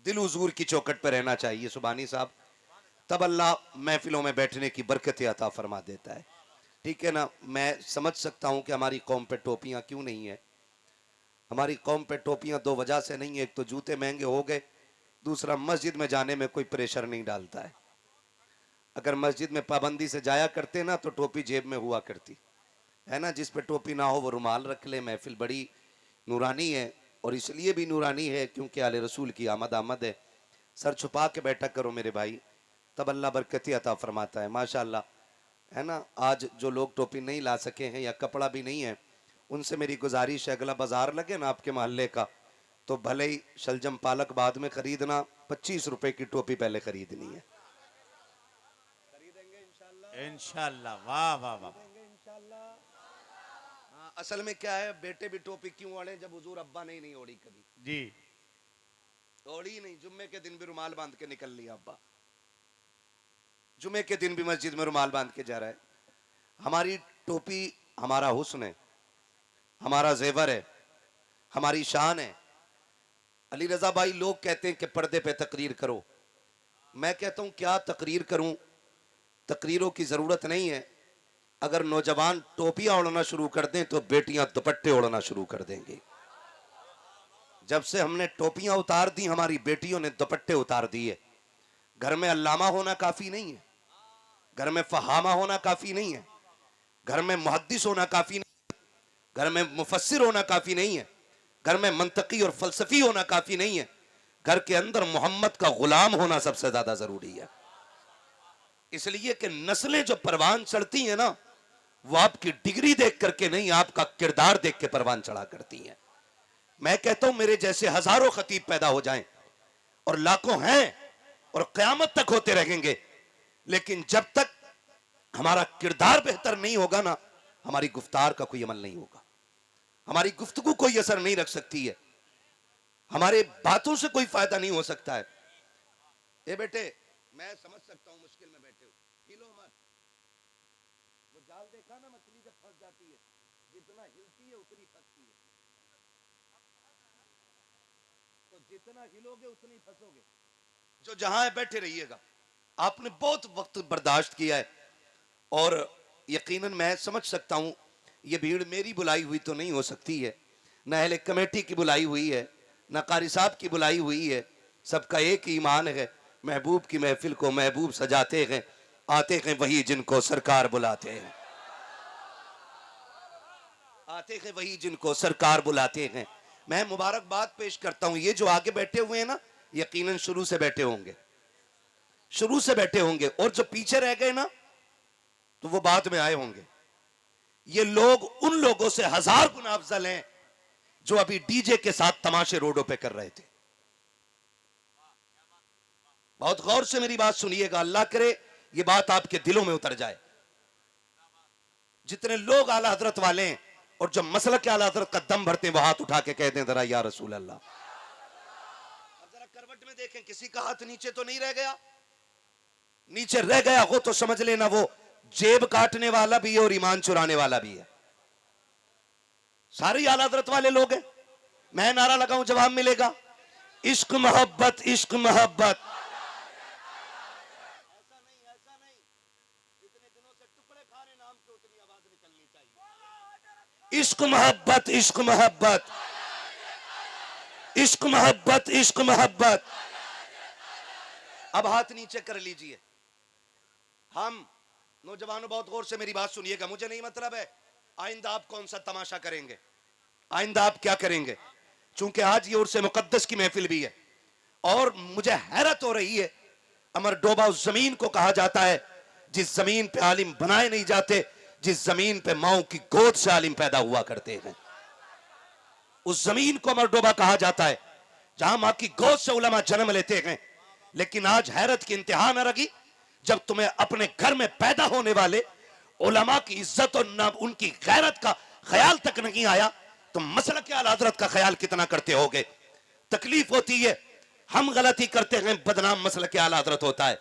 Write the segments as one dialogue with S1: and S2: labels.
S1: दिल हुजूर की चौखट पर रहना चाहिए सुबानी साहब, तब अल्लाह महफिलों में बैठने की बरकत अता फरमा देता है। ठीक है ना। मैं समझ सकता हूँ कि हमारी कौम पे टोपियाँ क्यों नहीं है। हमारी कौम पे टोपियाँ दो वजह से नहीं है, एक तो जूते महंगे हो गए, दूसरा मस्जिद में जाने में कोई प्रेशर नहीं डालता है। अगर मस्जिद में पाबंदी से जाया करते ना तो टोपी जेब में हुआ करती है ना। जिस पे टोपी ना हो वो रुमाल रख ले। महफिल बड़ी नूरानी है, और इसलिए भी नूरानी है क्योंकि आले रसूल की आमद आमद है। सर छुपा के बैठा करो मेरे भाई, तब अल्लाह बरकती अता फरमाता है माशाअल्लाह, है ना। आज जो लोग टोपी नहीं ला सके हैं या कपड़ा भी नहीं है, उनसे मेरी गुजारिश है, अगला बाजार लगे ना आपके मोहल्ले का, तो भले ही शलजम पालक बाद में खरीदना, 25 रुपए की टोपी पहले खरीदनी है।
S2: इंशाल्लाह। वाह वाह वाह।
S1: हाँ, असल में क्या है, बेटे भी टोपी क्यों ओढ़े जब हुजूर अब्बा ने ही नहीं ओढ़ी कभी।
S2: जी।
S1: ओढ़ी नहीं, जुम्मे के दिन भी रुमाल बांध के निकल लिया अब्बा, जुम्मे के दिन भी मस्जिद में रुमाल बांध के जा रहा है। हमारी टोपी हमारा हुस्न है, हमारा जेवर है, हमारी शान है। अली रजा भाई, लोग कहते हैं कि पर्दे पे तकरीर करो, मैं कहता हूं क्या तकरीर करूं, तकरीरों की जरूरत नहीं है। अगर नौजवान टोपियां ओढ़ना शुरू कर दें तो बेटियां दुपट्टे ओढ़ना शुरू कर देंगी। जब से हमने टोपियां उतार दी, हमारी बेटियों ने दुपट्टे उतार दिए। घर में अल्लामा होना काफी नहीं है, घर में फहामा होना काफी नहीं है, घर में मुहद्दिस होना काफी नहीं है, घर में मुफस्सिर होना काफी नहीं है, घर में मंतकी और फलसफी होना काफी नहीं है। घर के अंदर मोहम्मद का गुलाम होना सबसे ज्यादा जरूरी है। इसलिए कि नस्लें जो परवान चढ़ती हैं ना, वो आपकी डिग्री देख करके नहीं, आपका किरदार देख के परवान चढ़ा करती हैं। मैं कहता हूं मेरे जैसे हजारों खतीब पैदा हो जाएं, और लाखों हैं और क़यामत तक होते रहेंगे, लेकिन जब तक हमारा किरदार बेहतर नहीं होगा ना, हमारी गुफ्तार का कोई अमल नहीं होगा, हमारी गुफ्तगू कोई असर नहीं रख सकती है, हमारे बातों से कोई फायदा नहीं हो सकता है। ए बेटे, मैं समझ सकता हूं मुश्किल में बैठे हो, हिलो मत। वो जाल देखा ना, मछली जब फंस जाती है, जितना हिलती है उतनी फंसती है, तो जितना हिलोगे उतनी फंसोगे। जो जहां है बैठे रहिएगा। आपने बहुत वक्त बर्दाश्त किया है, और यकीनन मैं समझ सकता हूं ये भीड़ मेरी बुलाई हुई तो नहीं हो सकती है, न अहले कमेटी की बुलाई हुई है, न कारी साहब की बुलाई हुई है। सबका एक ही ईमान है, महबूब की महफिल को महबूब सजाते हैं, आते हैं वही जिनको सरकार बुलाते हैं, आते हैं वही जिनको सरकार बुलाते हैं। मैं मुबारकबाद पेश करता हूं, ये जो आगे बैठे हुए हैं ना, यकीनन शुरू से बैठे होंगे, शुरू से बैठे होंगे, और जो पीछे रह गए ना तो वो बाद में आए होंगे। ये लोग उन लोगों से 1000 गुना अफजल हैं जो अभी डीजे के साथ तमाशे रोडों पे कर रहे थे। बहुत गौर से मेरी बात सुनिएगा, अल्लाह करे ये बात आपके दिलों में उतर जाए। जितने लोग आला हजरत वाले हैं और जो मसलक के आला हजरत का दम भरते हैं, वो हाथ उठा के कह दें जरा या रसूल अल्लाह। अब जरा करवट में देखें, किसी का हाथ नीचे तो नहीं रह गया, नीचे रह गया हो तो समझ लेना वो जेब काटने वाला भी है और ईमान चुराने वाला भी है। सारी आला हजरत वाले लोग हैं। मैं नारा लगाऊं जवाब मिलेगा, इश्क मोहब्बत, इश्क मोहब्बत। ऐसा नहीं, ऐसा नहीं, इतने दिनों से टुकड़े खा रहे नाम के, उतनी आवाज निकलनी चाहिए। इश्क मोहब्बत, इश्क मोहब्बत, इश्क मोहब्बत, इश्क मोहब्बत। अब हाथ नीचे कर लीजिए। हम नौजवानों बहुत गौर से मेरी बात सुनिएगा, मुझे नहीं मतलब है आइंदा आप कौन सा तमाशा करेंगे, आइंदा आप क्या करेंगे, चूंकि आज ये उर्स मुकद्दस की महफिल भी है। और मुझे हैरत हो रही है, अमर डोबा उस जमीन को कहा जाता है जिस जमीन पे आलिम बनाए नहीं जाते, जिस जमीन पे माओ की गोद से आलिम पैदा हुआ करते हैं, उस जमीन को अमर डोबा कहा जाता है जहां मां की गोद से उलमा जन्म लेते हैं। लेकिन आज हैरत की इंतहा न रही, जब तुम्हें अपने घर में पैदा होने वाले उलमा की इज्जत और न उनकी गैरत का ख्याल तक नहीं आया, तो मसलक के आला हजरत का ख्याल कितना करते होगे। तकलीफ होती है, हम गलती करते हैं, बदनाम मसलक के आला हजरत होता है,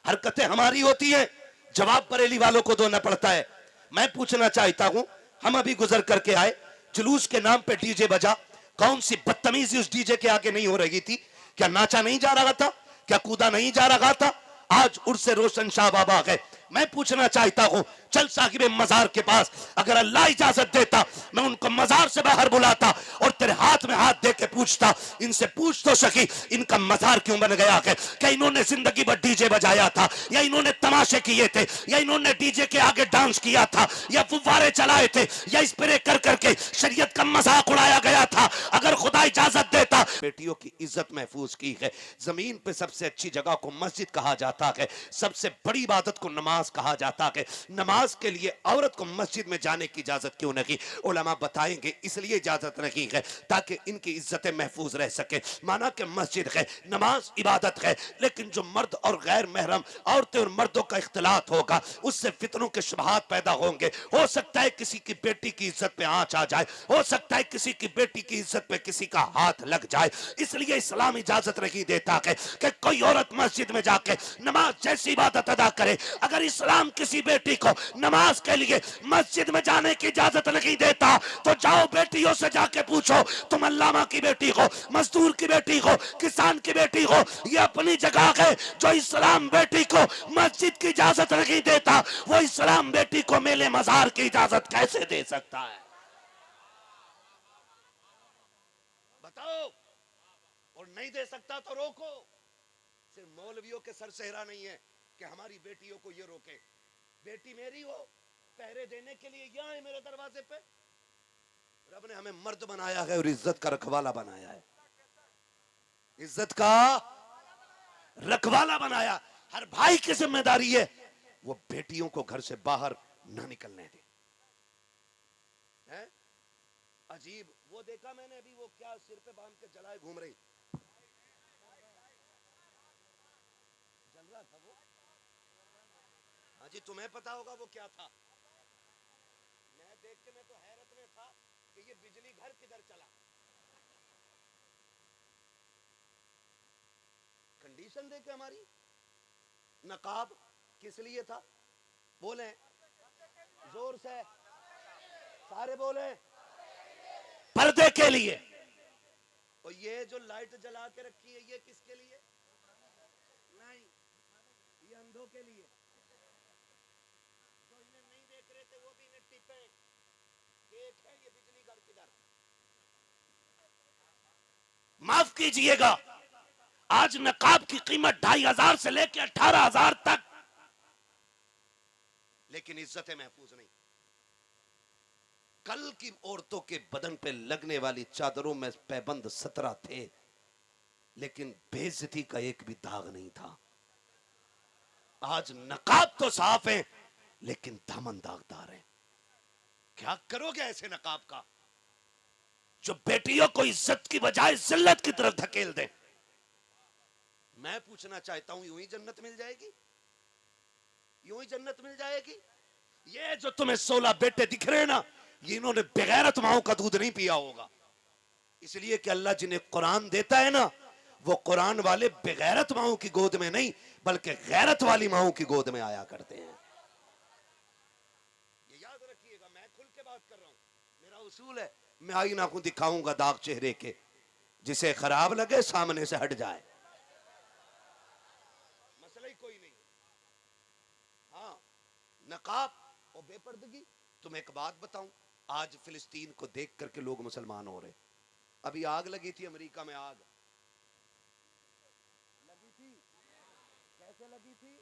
S1: हरकतें हमारी होती हैं, जवाब बरेली वालों को देना पड़ता है। मैं पूछना चाहता हूं, हम अभी गुजर करके आए, जुलूस के नाम पे डीजे बजा, कौन सी बदतमीजी उस डीजे के आगे नहीं हो रही थी। क्या नाचा नहीं जा रहा था? क्या कूदा नहीं जा रहा था? आज उर्से रोशन शाह बाबा है। मैं पूछना चाहता हूं, चल साहिब मजार के पास, अगर अल्लाह इजाजत देता मैं उनको मजार से बाहर बुलाता और तेरे हाथ में हाथ दे के पूछता, इनसे पूछ तो सकी इनका मजार क्यों बन गया है? क्या इन्होंने जिंदगी भर डीजे बजाया था, या इन्होंने तमाशे किए थे, या इन्होंने डीजे के आगे डांस किया था, या फुव्वारे चलाए थे, या स्प्रे कर करके शरीयत का मजाक उड़ाया गया था? अगर खुदा इजाजत देता। बेटियों की इज्जत महफूज की है। जमीन पे सबसे अच्छी जगह को मस्जिद कहा जाता है, सबसे बड़ी इबादत को नमाज कहा जाता है। नमाज के लिए औरत को मस्जिद में जाने की इजाजत क्यों नहीं? उलमा बताएंगे इसलिए इजाजत नहीं है ताकि इनकी इज्जतें महफूज रह सके। माना कि मस्जिद है, नमाज इबादत है, लेकिन जो मर्द और गैर महरम औरतें और मर्दों का इख्तिलात होगा उससे फितनों के शुबहात पैदा होंगे। हो सकता है किसी की बेटी की इज्जत पे आंच आ जाए, हो सकता है किसी की बेटी की इज्जत पे किसी का हाथ लग जाए। इसलिए इस्लाम इजाजत नहीं देता है कि कोई औरत मस्जिद में जाके नमाज जैसी इबादत अदा करे। अगर इस्लाम किसी बेटी को नमाज के लिए मस्जिद में जाने की इजाजत नहीं देता तो जाओ बेटियों से जाके पूछो, तुम अल्लामा की बेटी हो, मजदूर की बेटी हो, किसान की बेटी हो, ये अपनी जगह है। जो इस्लाम बेटी को मस्जिद की इजाजत नहीं देता वो इस्लाम बेटी को मेले मजार की इजाजत कैसे दे सकता है? बताओ। और नहीं दे सकता तो रोको। सिर्फ मौलवियों के सर सेहरा नहीं है कि हमारी बेटियों को ये रोके। बेटी मेरी हो, पहरे देने के लिए यहाँ है मेरे दरवाजे पे। रब ने हमें मर्द बनाया है और इज्जत का रखवाला बनाया है। इज्जत का रखवाला बनाया। हर भाई की जिम्मेदारी है वो बेटियों को घर से बाहर ना निकलने दे। है? अजीब। वो देखा मैंने अभी, वो क्या सिर पे बांध के जलाए घूम रही, जल रहा था वो। हाँ जी, तुम्हें पता होगा वो क्या था। मैं देख के मैं तो हैरत में था कि ये बिजली घर किधर चला। कंडीशन देखे हमारी। नकाब किस लिए था? बोले जोर से, सारे बोले पर्दे के लिए। और ये जो लाइट जला के रखी है ये किसके लिए? नहीं, ये अंधों के लिए। जो इन्हें नहीं देख रहे थे वो भी इन्हें टिपे। एक है ये बिजली घर किधर। माफ कीजिएगा, आज नकाब की कीमत 2500 से लेकर 18,000 तक, लेकिन इज्जतें महफूज नहीं। कल की औरतों के बदन पे लगने वाली चादरों में पैबंद 17 थे, लेकिन बेइज्जती का एक भी दाग नहीं था। आज नकाब तो साफ है लेकिन दामन दागदार है। क्या करोगे ऐसे नकाब का जो बेटियों को इज्जत की बजाय जिल्लत की तरफ धकेल दे? मैं पूछना चाहता हूं, यूं ही जन्नत मिल जाएगी? यूं ही जन्नत मिल जाएगी? ये जो तुम्हें 16 बेटे दिख रहे हैं ना, ये इन्होंने बेगैरत माओं का दूध नहीं पिया होगा। इसलिए कि अल्लाह जिन्हें कुरान देता है ना, वो कुरान वाले बेगैरत माओं की गोद में नहीं बल्कि गैरत वाली माओं की गोद में आया करते हैं। ये याद रखिएगा, मैं खुल के बात कर रहा हूं। मेरा उसूल है, मैं आईना को दिखाऊंगा दाग चेहरे के, जिसे खराब लगे सामने से हट जाए, मसला ही कोई नहीं। हाँ, नकाब और बेपर्दगी। तुम्हें एक बात बताऊं, आज फिलिस्तीन को देख करके लोग मुसलमान हो रहे। अभी आग लगी थी अमेरिका में, आग लगी थी। कैसे लगी थी?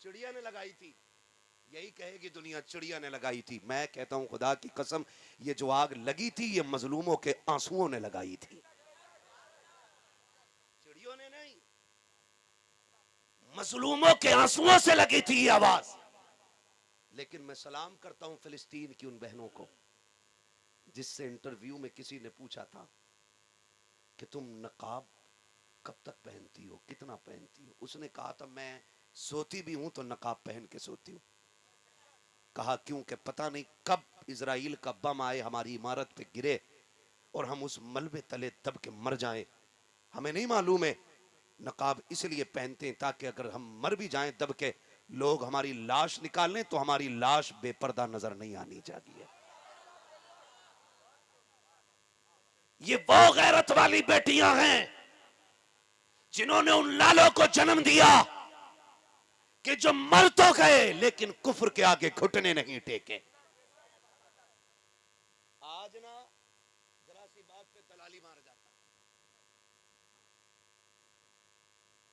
S1: चिड़िया ने लगाई थी। यही कहेगी दुनिया, चिड़िया ने लगाई थी। मैं कहता हूं खुदा की कसम, ये जो आग लगी थी ये मजलूमों के आंसुओं ने लगाई थी, चिड़ियों ने नहीं। मजलूमों के आंसुओं से लगी थी ये आवाज। लेकिन मैं सलाम करता हूं फिलिस्तीन की उन बहनों को जिससे इंटरव्यू में किसी ने पूछा था कि तुम नकाब कब तक पहनती हो, कितना पहनती हो? उसने कहा था मैं सोती भी हूं तो नकाब पहन के सोती हूं। कहा क्यों? कि पता नहीं कब इजराइल का बम आए, हमारी इमारत पे गिरे और हम उस मलबे तले दब के मर जाएं, हमें नहीं मालूम है। नकाब इसलिए पहनते हैं ताकि अगर हम मर भी जाएं दब के, लोग हमारी लाश निकालें तो हमारी लाश बेपर्दा नजर नहीं आनी चाहिए। ये वो गैरत वाली बेटियां हैं जिन्होंने उन लालों को जन्म दिया कि जो मर तो गए लेकिन कुफ्र के आगे घुटने नहीं टेके। आज ना जरा सी बात पे दलाली मार जाता,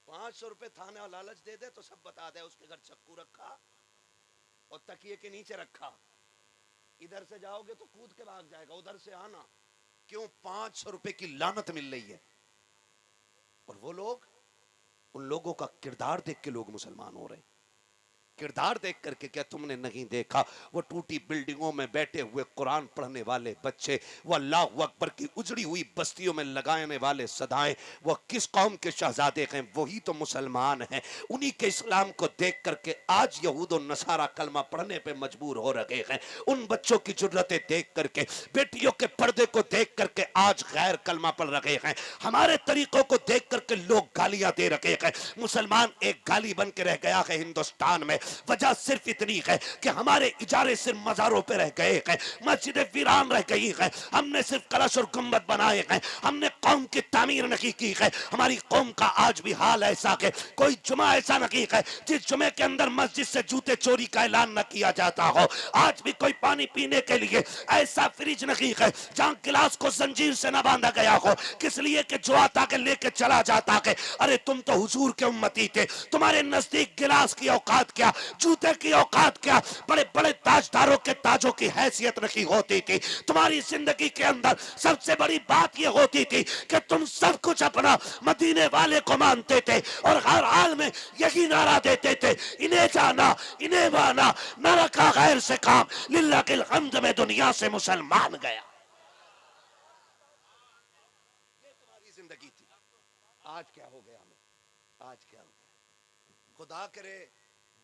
S1: 500 रुपए थाने और लालच दे दे तो सब बता दे उसके घर चक्कू रखा और तकिए के नीचे रखा। इधर से जाओगे तो कूद के भाग जाएगा, उधर से आना। क्यों? 500 रुपए की लानत मिल रही है। और वो लोग, उन लोगों का किरदार देख के लोग मुसलमान हो रहे हैं। किरदार देख करके। क्या तुमने नहीं देखा वो टूटी बिल्डिंगों में बैठे हुए कुरान पढ़ने वाले बच्चे, वो अल्लाह अकबर की उजड़ी हुई बस्तियों में लगाने वाले सदाएं, वो किस कौम के शहजादे हैं? वही तो मुसलमान हैं। उन्हीं के इस्लाम को देख करके आज यहूद और नसारा कलमा पढ़ने पे मजबूर हो रहे हैं। उन बच्चों की जुर्रतें देख करके, बेटियों के पर्दे को देख करके आज गैर कलमा पढ़ रहे हैं। हमारे तरीकों को देख करके लोग गालियां दे रहे हैं। मुसलमान एक गाली बन के रह गया है हिंदुस्तान में। वजह सिर्फ इतनी है कि हमारे इजारे सिर्फ मजारों पे रह गए हैं, मस्जिदें वीरान रह गई हैं, हमने सिर्फ कलश और गुंबद बनाए हैं, हमने कौम की तामीर नहीं की है। हमारी कौम का आज भी हाल ऐसा है, कोई जुमा ऐसा नहीं है जिस जुमे के अंदर मस्जिद से जूते चोरी का ऐलान न किया जाता हो। आज भी कोई पानी पीने के लिए ऐसा फ्रिज नहीं है जहां गिलास को जंजीर से न बांधा गया हो, किस लिए कि जो आता के लेके चला जाता है। अरे तुम तो हुजूर के उम्मती थे, तुम्हारे नजदीक गिलास की औकात क्या, जूते की औकात क्या, बड़े बड़े ताजदारों के ताजों की हैसियत नहीं होती थी। तुम्हारी जिंदगी के अंदर सबसे बड़ी बात यह होती थी कि तुम सब कुछ अपना मदीने वाले को मानते थे और हर हाल में यही नारा देते थे, इन्हें जाना इन्हें माना, न रखा गैर से काम, लिल्लाह किल हम्द में दुनिया से मुसलमान गया। ये तुम्हारी जिंदगी थी। आज क्या हो गया हमें? आज क्या हो गया? खुदा करे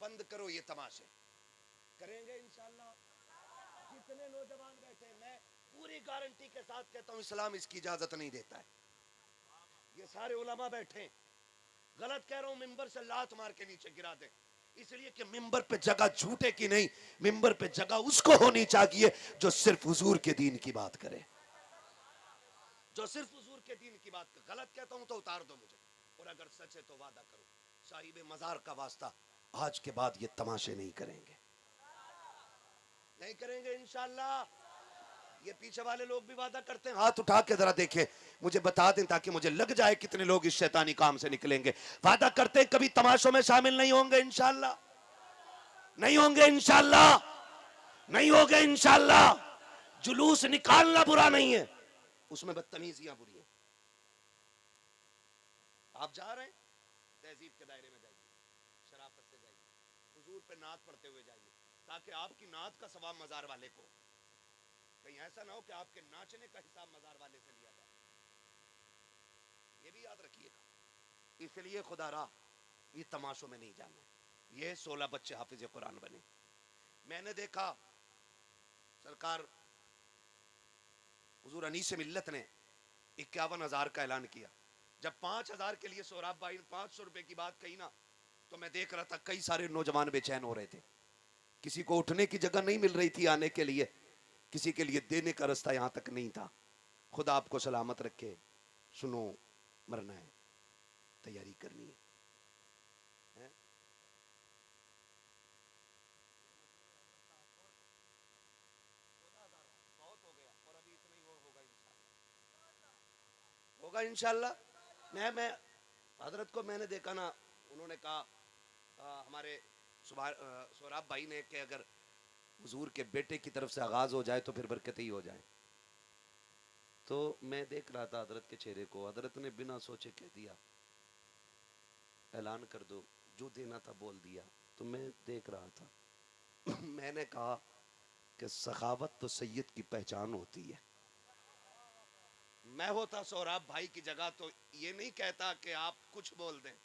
S1: बंद करो ये तमाशे। करेंगे इंशाल्लाह। जितने नौजवान बैठे, मैं पूरी गारंटी के साथ कहता हूं इस्लाम इसकी इजाजत नहीं देता है। ये सारे उलमा बैठे, गलत कह रहा हूं, मिंबर से लात मार के नीचे गिरा दे, इसलिए कि मिंबर पे जगह झूठे की नहीं, मिंबर पे जगह उसको होनी चाहिए जो सिर्फ हुजूर के दीन की बात करे, जो सिर्फ हुजूर के दीन की बात करे। गलत कहता हूं तो उतार दो मुझे, और अगर सच है तो वादा करो साहिब मजार का वास्ता, आज के बाद ये तमाशे नहीं करेंगे, नहीं करेंगे इंशाल्लाह। ये पीछे वाले लोग भी वादा करते हैं, हाथ उठा के जरा देखें, मुझे बता दें ताकि मुझे लग जाए कितने लोग इस शैतानी काम से निकलेंगे। वादा करते हैं कभी तमाशों में शामिल नहीं होंगे इंशाल्लाह, नहीं होंगे इंशाल्लाह, नहीं होंगे इंशाल्लाह। जुलूस निकालना बुरा नहीं है, उसमें बदतमीजियां बुरी है। आप जा रहे हैं तहजीब के दायरे में जाइए, शराफत से जाइए, हुजूर पे नात पढ़ते हुए जाइए, ताकि आपकी नात का सवाब मजार वाले को, कहीं ऐसा ना हो कि आपके नाचने का हिसाब मजार वाले से लिया जाए, ये भी याद रखिएगा। इसलिए खुदा रा ये तमाशों में नहीं जाना। ये 16 बच्चे हाफिज कुरान बने। मैंने देखा सरकार हुजूर अनीस मिल्लत ने 51,000 का ऐलान किया। जब 5,000 के लिए सोहराब भाई ने 500 रुपए की बात कही ना, तो मैं देख रहा था कई सारे नौजवान बेचैन हो रहे थे। किसी को उठने की जगह नहीं मिल रही थी आने के लिए, किसी के लिए देने का रास्ता यहां तक नहीं था। खुदा आपको सलामत रखे। सुनो, मरना है, तैयारी करनी है, बहुत हो गया और अभी इतना ही होगा इंशाल्लाह। मैं हजरत को मैंने देखा ना, उन्होंने कहा हमारे सोहराब भाई ने कि अगर हुजूर के बेटे की तरफ से आगाज हो जाए तो फिर बरकत ही हो जाए। तो मैं देख रहा था हजरत के चेहरे को, हजरत ने बिना सोचे कह दिया ऐलान कर दो, जो देना था बोल दिया। तो मैं देख रहा था मैंने कहा कि सखावत तो सैयद की पहचान होती है। मैं होता सोहराब भाई की जगह तो ये नहीं कहता कि आप कुछ बोल दें,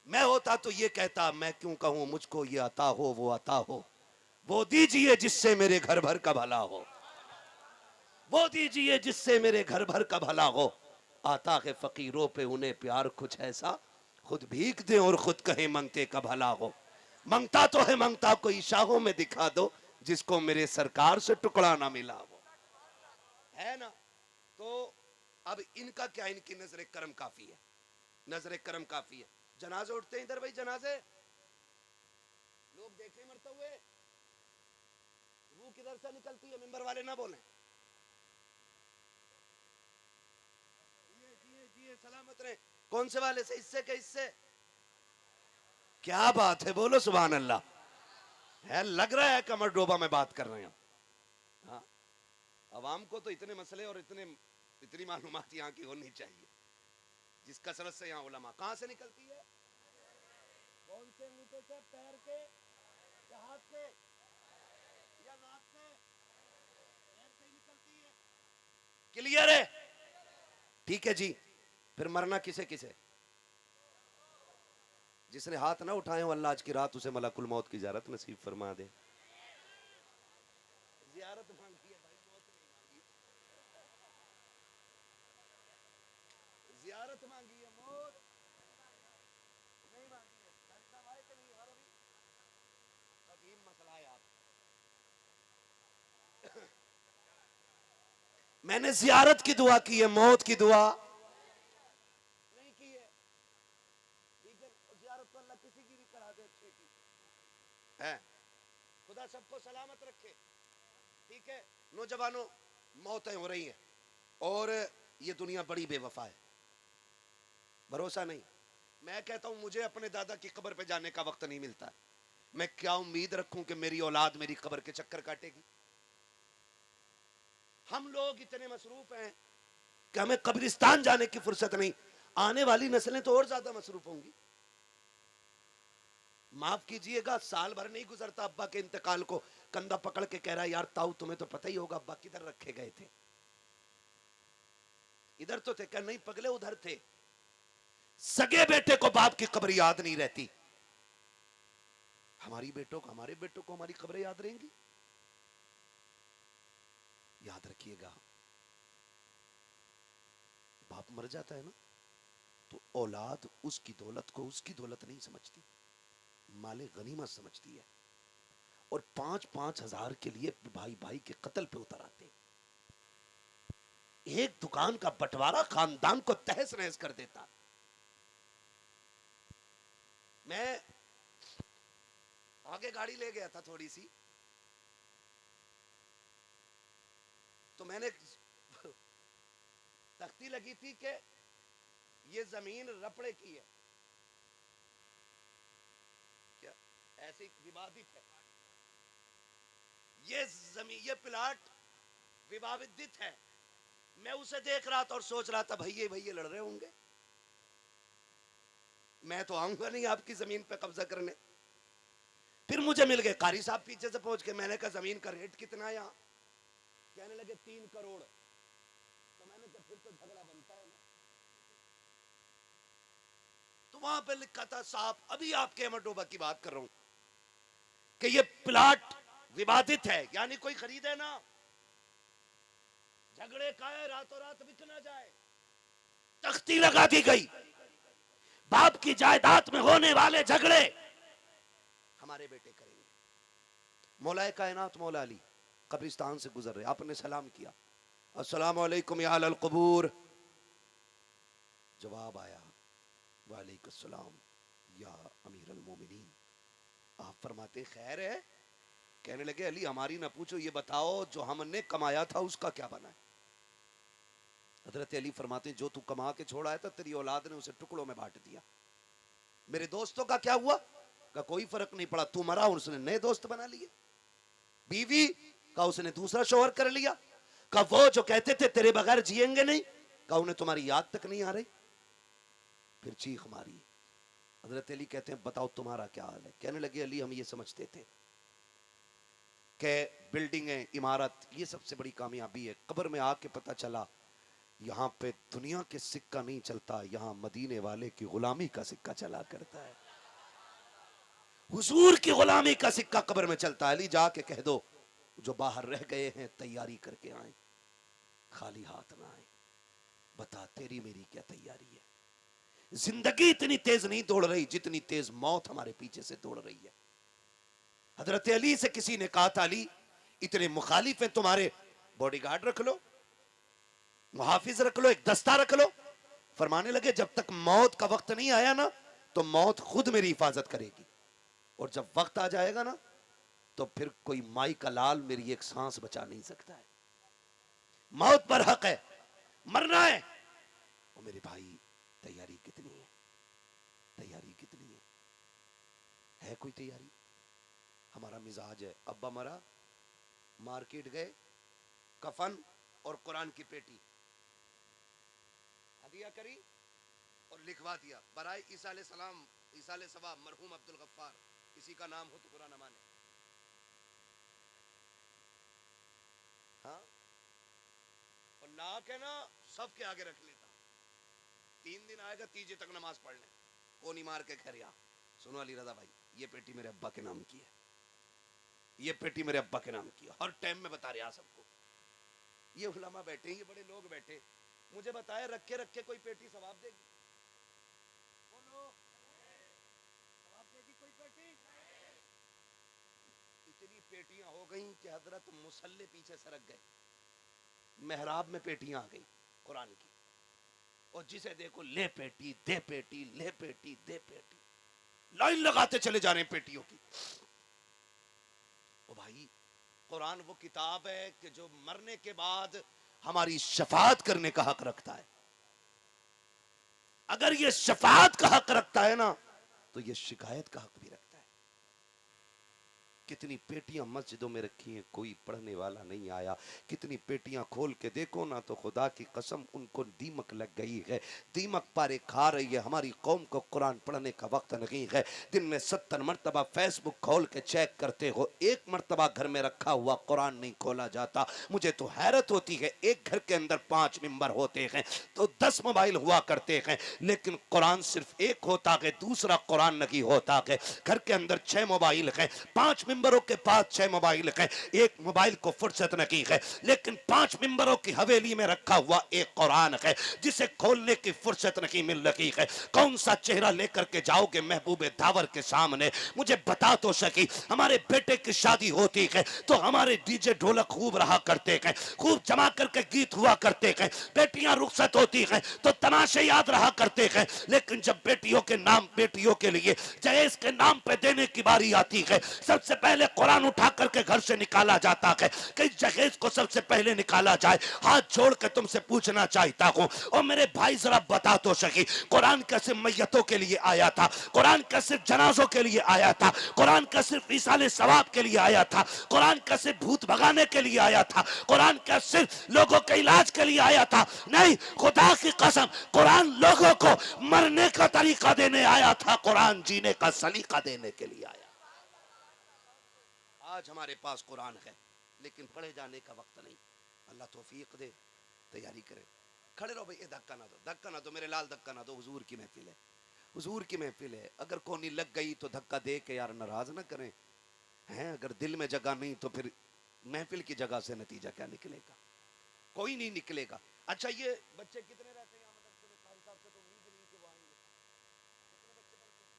S1: मैं होता तो ये कहता मैं क्यों कहूं, मुझको ये आता हो वो आता हो, वो दीजिए जिससे मेरे घर भर का भला हो, वो दीजिए जिससे मेरे घर भर का भला हो। आता है फकीरों पे उन्हें प्यार कुछ ऐसा, खुद भीख दे और खुद कहे मंगते का भला हो। मंगता तो है मंगता कोई शाहों में दिखा दो, जिसको मेरे सरकार से टुकड़ा ना मिला हो, है ना। तो अब इनका क्या, इनकी नजर करम काफी है, नजर करम काफी है। जनाजे उठते हैं इधर भाई, जनाजे लोग देखे मरते हुए, वो किधर से निकलती है, मिंबर वाले ना बोले। जिए सलामत रहे। कौन से वाले से, इससे के इससे? क्या बात है, बोलो सुभान अल्लाह। है लग रहा है कमर डोबा में बात कर रहे हैं। हाँ, अवाम को तो इतने मसले और इतनी मालूमात यहाँ की होनी चाहिए, जिस कसरत से यहाँ उलमा कहाँ से निकलती है, कौन से अंगूठे से, पैर के या हाथ से या नाक से? पैर से ही निकलती है। क्लियर है? ठीक है जी। फिर मरना किसे किसे? जिसने हाथ ना उठाए हो, अल्लाह आज की रात उसे मलकुल मौत की ज़ियारत नसीब फरमा दे। ज़ियारत मांगी है भाई, मौत नहीं मांगी। ज़ियारत मांगी है, मौत नहीं मांगी है। डरता भाई के नहीं हर अभी अजीब मसला है। आप मैंने ज़ियारत की दुआ की है, मौत की दुआ नहीं की है। ठीक है, ज़ियारत तो अल्लाह किसी की भी करा दे अच्छे की है। खुदा सबको सलामत रखे। ठीक है नौजवानों, मौतें हो रही हैं और ये दुनिया बड़ी बेवफा है, भरोसा नहीं। मैं कहता हूं मुझे अपने दादा की कब्र पे जाने का वक्त नहीं मिलता। मैं क्या उम्मीद रखूं कि मेरी औलाद मेरी कब्र के चक्कर काटेगी? हम लोग इतने मसरूफ हैं कि हमें कब्रिस्तान जाने की फुर्सत नहीं। आने वाली नस्लें तो और ज्यादा मसरूफ होंगी। माफ कीजिएगा, साल भर नहीं गुजरता अब्बा के इंतकाल को कंधा पकड़ के कह रहा है, यार ताऊ तुम्हें तो पता ही होगा अब्बा किधर रखे गए थे। इधर तो थे, क्या नहीं पगले उधर थे। सगे बेटे को बाप की कब्र याद नहीं रहती, हमारे बेटों को हमारी कब्रें याद रहेंगी? याद रखिएगा, बाप मर जाता है ना तो औलाद उसकी दौलत को उसकी दौलत नहीं समझती, माले गनीमत समझती है। और 5-5 हजार के लिए भाई भाई के कत्ल पे उतर आते। एक दुकान का बंटवारा खानदान को तहस नहस कर देता। मैं आगे गाड़ी ले गया था थोड़ी सी, तो मैंने तख्ती लगी थी कि ये जमीन रपड़े की है, क्या ऐसी विवादित है, ये जमीन ये प्लाट विवादित है। मैं उसे देख रहा था और सोच रहा था भैये भैये लड़ रहे होंगे, मैं तो आऊंगा नहीं आपकी जमीन पे कब्जा करने। फिर मुझे मिल गए कारी साहब पीछे से पहुंच के। मैंने कहा जमीन का रेट कितना है यहाँ? कहने लगे 3 करोड़। तो मैंने कहा फिर तो झगड़ा बनता है ना। तो वहां पे लिखा था साहब, अभी आपके अमरडोबा की बात कर रहा हूं, कि ये प्लाट विवादित है, यानी कोई खरीदे ना, झगड़े का है, रातों रात बिक ना जाए। तख्ती लगा दी गई, बाप की जायदाद में होने वाले झगड़े हमारे बेटे करेंगे। मौलाए कायनात मौला अली कब्रिस्तान से गुजर रहे, आपने सलाम किया, अस्सलाम वालेकुम या अहल कबूर। जवाब आया वालेकुम सलाम या अमीर अल मोमिनीन। आप फरमाते खैर है? कहने लगे अली हमारी ना पूछो, ये बताओ जो हमने कमाया था उसका क्या बना है? हजरत अली फरमाते जो तू कमा के छोड़ आया था तेरी औलाद ने उसे टुकड़ों में बांट दिया। मेरे दोस्तों का क्या हुआ? का कोई फर्क नहीं पड़ा, तू मरा उसने नए दोस्त बना लिए। बीवी का उसने दूसरा शोहर कर लिया। का वो जो कहते थे तेरे बगैर जिएंगे नहीं, का उन्हें तुम्हारी याद तक नहीं आ रही। फिर चीख मारी। हजरत अली कहते हैं बताओ तुम्हारा क्या हाल है? कहने लगे अली हम ये समझते थे कि बिल्डिंगें इमारत ये सबसे बड़ी कामयाबी है, कब्र में आके पता चला यहाँ पे दुनिया के सिक्का नहीं चलता, यहाँ मदीने वाले की गुलामी का सिक्का चला करता है। हुजूर की गुलामी का सिक्का कब्र में चलता है। अली जाके कह दो जो बाहर रह गए हैं तैयारी करके आए, खाली हाथ ना आए। बता तेरी मेरी क्या तैयारी है? जिंदगी इतनी तेज नहीं दौड़ रही जितनी तेज मौत हमारे पीछे से दौड़ रही है। हजरत अली से किसी ने कहा था अली इतने मुखालिफ हैं तुम्हारे, बॉडीगार्ड रख लो। मुहाफिज रख लो, एक दस्ता रख लो। फरमाने लगे जब तक मौत का वक्त नहीं आया ना तो मौत खुद मेरी हिफाजत करेगी, और जब वक्त आ जाएगा ना तो फिर कोई माई का लाल मेरी एक सांस बचा नहीं सकता है। मौत पर हक है, मरना है। और मेरे भाई तैयारी कितनी है, तैयारी कितनी है कोई तैयारी? हमारा मिजाज है, अब्बा मरा, मार्केट गए, कफन और कुरान की पेटी हदिया करी और लिखवा दिया, बराए ईसा अलैहिस्सलाम, ईसा अलैहिस्सलाम मरहूम अब्दुल गफ्फार, किसी का नाम हो तो बुरा न माने। हाँ, और ला के ना सबके आगे रख लेता। 3 दिन आएगा, तीजे तक नमाज पढ़ने, कोनी मार के खैरिया। सुनो अली रजा भाई, ये पेटी मेरे अब्बा के नाम की है, ये पेटी मेरे अब्बा के नाम की है। हर टाइम में बता रहा सबको, ये उलमा बैठे, ये बड़े लोग बैठे, मुझे बताए रखे रखे कोई पेटी सवाब देगी? बोलो, सवाब देगी कोई पेटी? इतनी पेटियां हो गई कि हजरत मुसल्ले पीछे सरक गए, मेहराब में पेटियां आ गई कुरान की, और जिसे देखो ले पेटी दे पेटी, ले पेटी दे पेटी, लाइन लगाते चले जा रहे हैं पेटियों की। ओ भाई, कुरान वो किताब है कि जो मरने के बाद हमारी शफाअत करने का हक रखता है। अगर ये शफाअत का हक रखता है ना तो ये शिकायत का हक भी रखता है। कितनी पेटियां मस्जिदों में रखी हैं, कोई पढ़ने वाला नहीं आया। कितनी पेटियां खोल के देखो ना तो खुदा की कसम उनको दीमक लग गई है, दीमक पारे खा रही है। हमारी कौम को कुरान पढ़ने का वक्त नहीं है। दिन में 70 मरतबा फेसबुक खोल के चेक करते हो, एक मरतबा घर में रखा हुआ कुरान नहीं खोला जाता। मुझे तो हैरत होती है, एक घर के अंदर 5 मेंबर होते हैं तो 10 मोबाइल हुआ करते हैं, लेकिन कुरान सिर्फ एक होता है, दूसरा कुरान नहीं होता है। घर के अंदर 6 मोबाइल हैं, 5 मेंबरों के पास 6 मोबाइल हैं, एक मोबाइल को फुर्सत नहीं है, लेकिन 5 मेंबरों की हवेली में रखा हुआ एक कुरान है जिसे खोलने की फुर्सत नहीं मिल रही है। कौन सा चेहरा लेकर के जाओगे महबूबे दावर के सामने? मुझे बता तो सकी। हमारे बेटे की शादी होती है तो हमारे डीजे ढोलक खूब रहा करते हैं, खूब जमा करके गीत हुआ करते हैं। बेटियां रुखसत होती हैं तो तमाशे याद रहा करते हैं, लेकिन जब बेटियों के नाम, बेटियों के लिए जहेज के नाम पे देने की बारी आती है, सबसे पहले कुरान उठा करके घर से निकाला जाता है कि जहेज को सबसे पहले निकाला जाए। हाथ जोड़ के तुमसे पूछना चाहता हूं, और मेरे भाई जरा बता तो सकी, कुरान क्या सिर्फ मैयतों के लिए आया था? कुरान क्या सिर्फ जनाजों के लिए आया था? कुरान क्या सिर्फ ईसाले सवाब के लिए आया था? कुरान क्या सिर्फ भूत भगाने के लिए आया था? कुरान क्या सिर्फ लोगों के इलाज के लिए आया था? नहीं, खुदा की कसम, कुरान लोगों को मरने का तरीका देने आया था, कुरान जीने का सलीका देने के लिए आया। आज हमारे पास कुरान है लेकिन पढ़े जाने का वक्त नहीं। अल्लाह तौफीक दे, तैयारी करें। खड़े रहो भाई, ये धक्का ना दो, धक्का ना दो मेरे लाल, धक्का ना दो। हुजूर की महफिल है, हुजूर की महफिल है। अगर कोनी लग गई तो धक्का दे के यार नाराज ना करें हैं। अगर दिल में जगह नहीं तो फिर महफिल की जगह से नतीजा क्या निकलेगा? कोई नहीं निकलेगा। अच्छा, ये बच्चे कितने रहते हैं यहाँ मदरसे में? कारी साहब से तो उम्मीद नहीं कि वो आएंगे। कितने बच्चे पढ़ते हैं?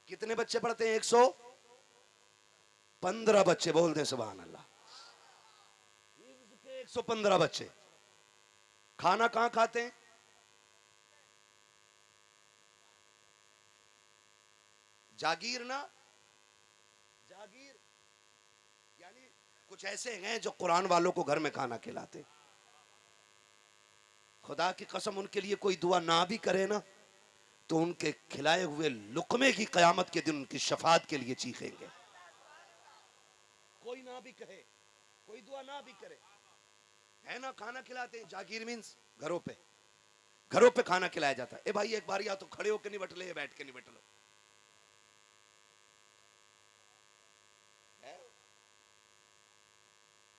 S1: कितने बच्चे पढ़ते हैं? 115 बच्चे। बोल दे सुभान अल्लाह। 115 बच्चे। खाना कहां खाते हैं? जागीर ना, जागीर यानी कुछ ऐसे हैं जो कुरान वालों को घर में खाना खिलाते। खुदा की कसम, उनके लिए कोई दुआ ना भी करे ना तो उनके खिलाए हुए लुकमे की कयामत के दिन उनकी शफात के लिए चीखेंगे। कोई ना भी कहे, कोई दुआ ना भी करे, है ना? खाना खिलाते हैं। जागीर मीन्स घरों पे, घरों पे खाना खिलाया जाता है। ए भाई, एक बार या तो खड़े होकर निबट ले या बैठ के निबट लो।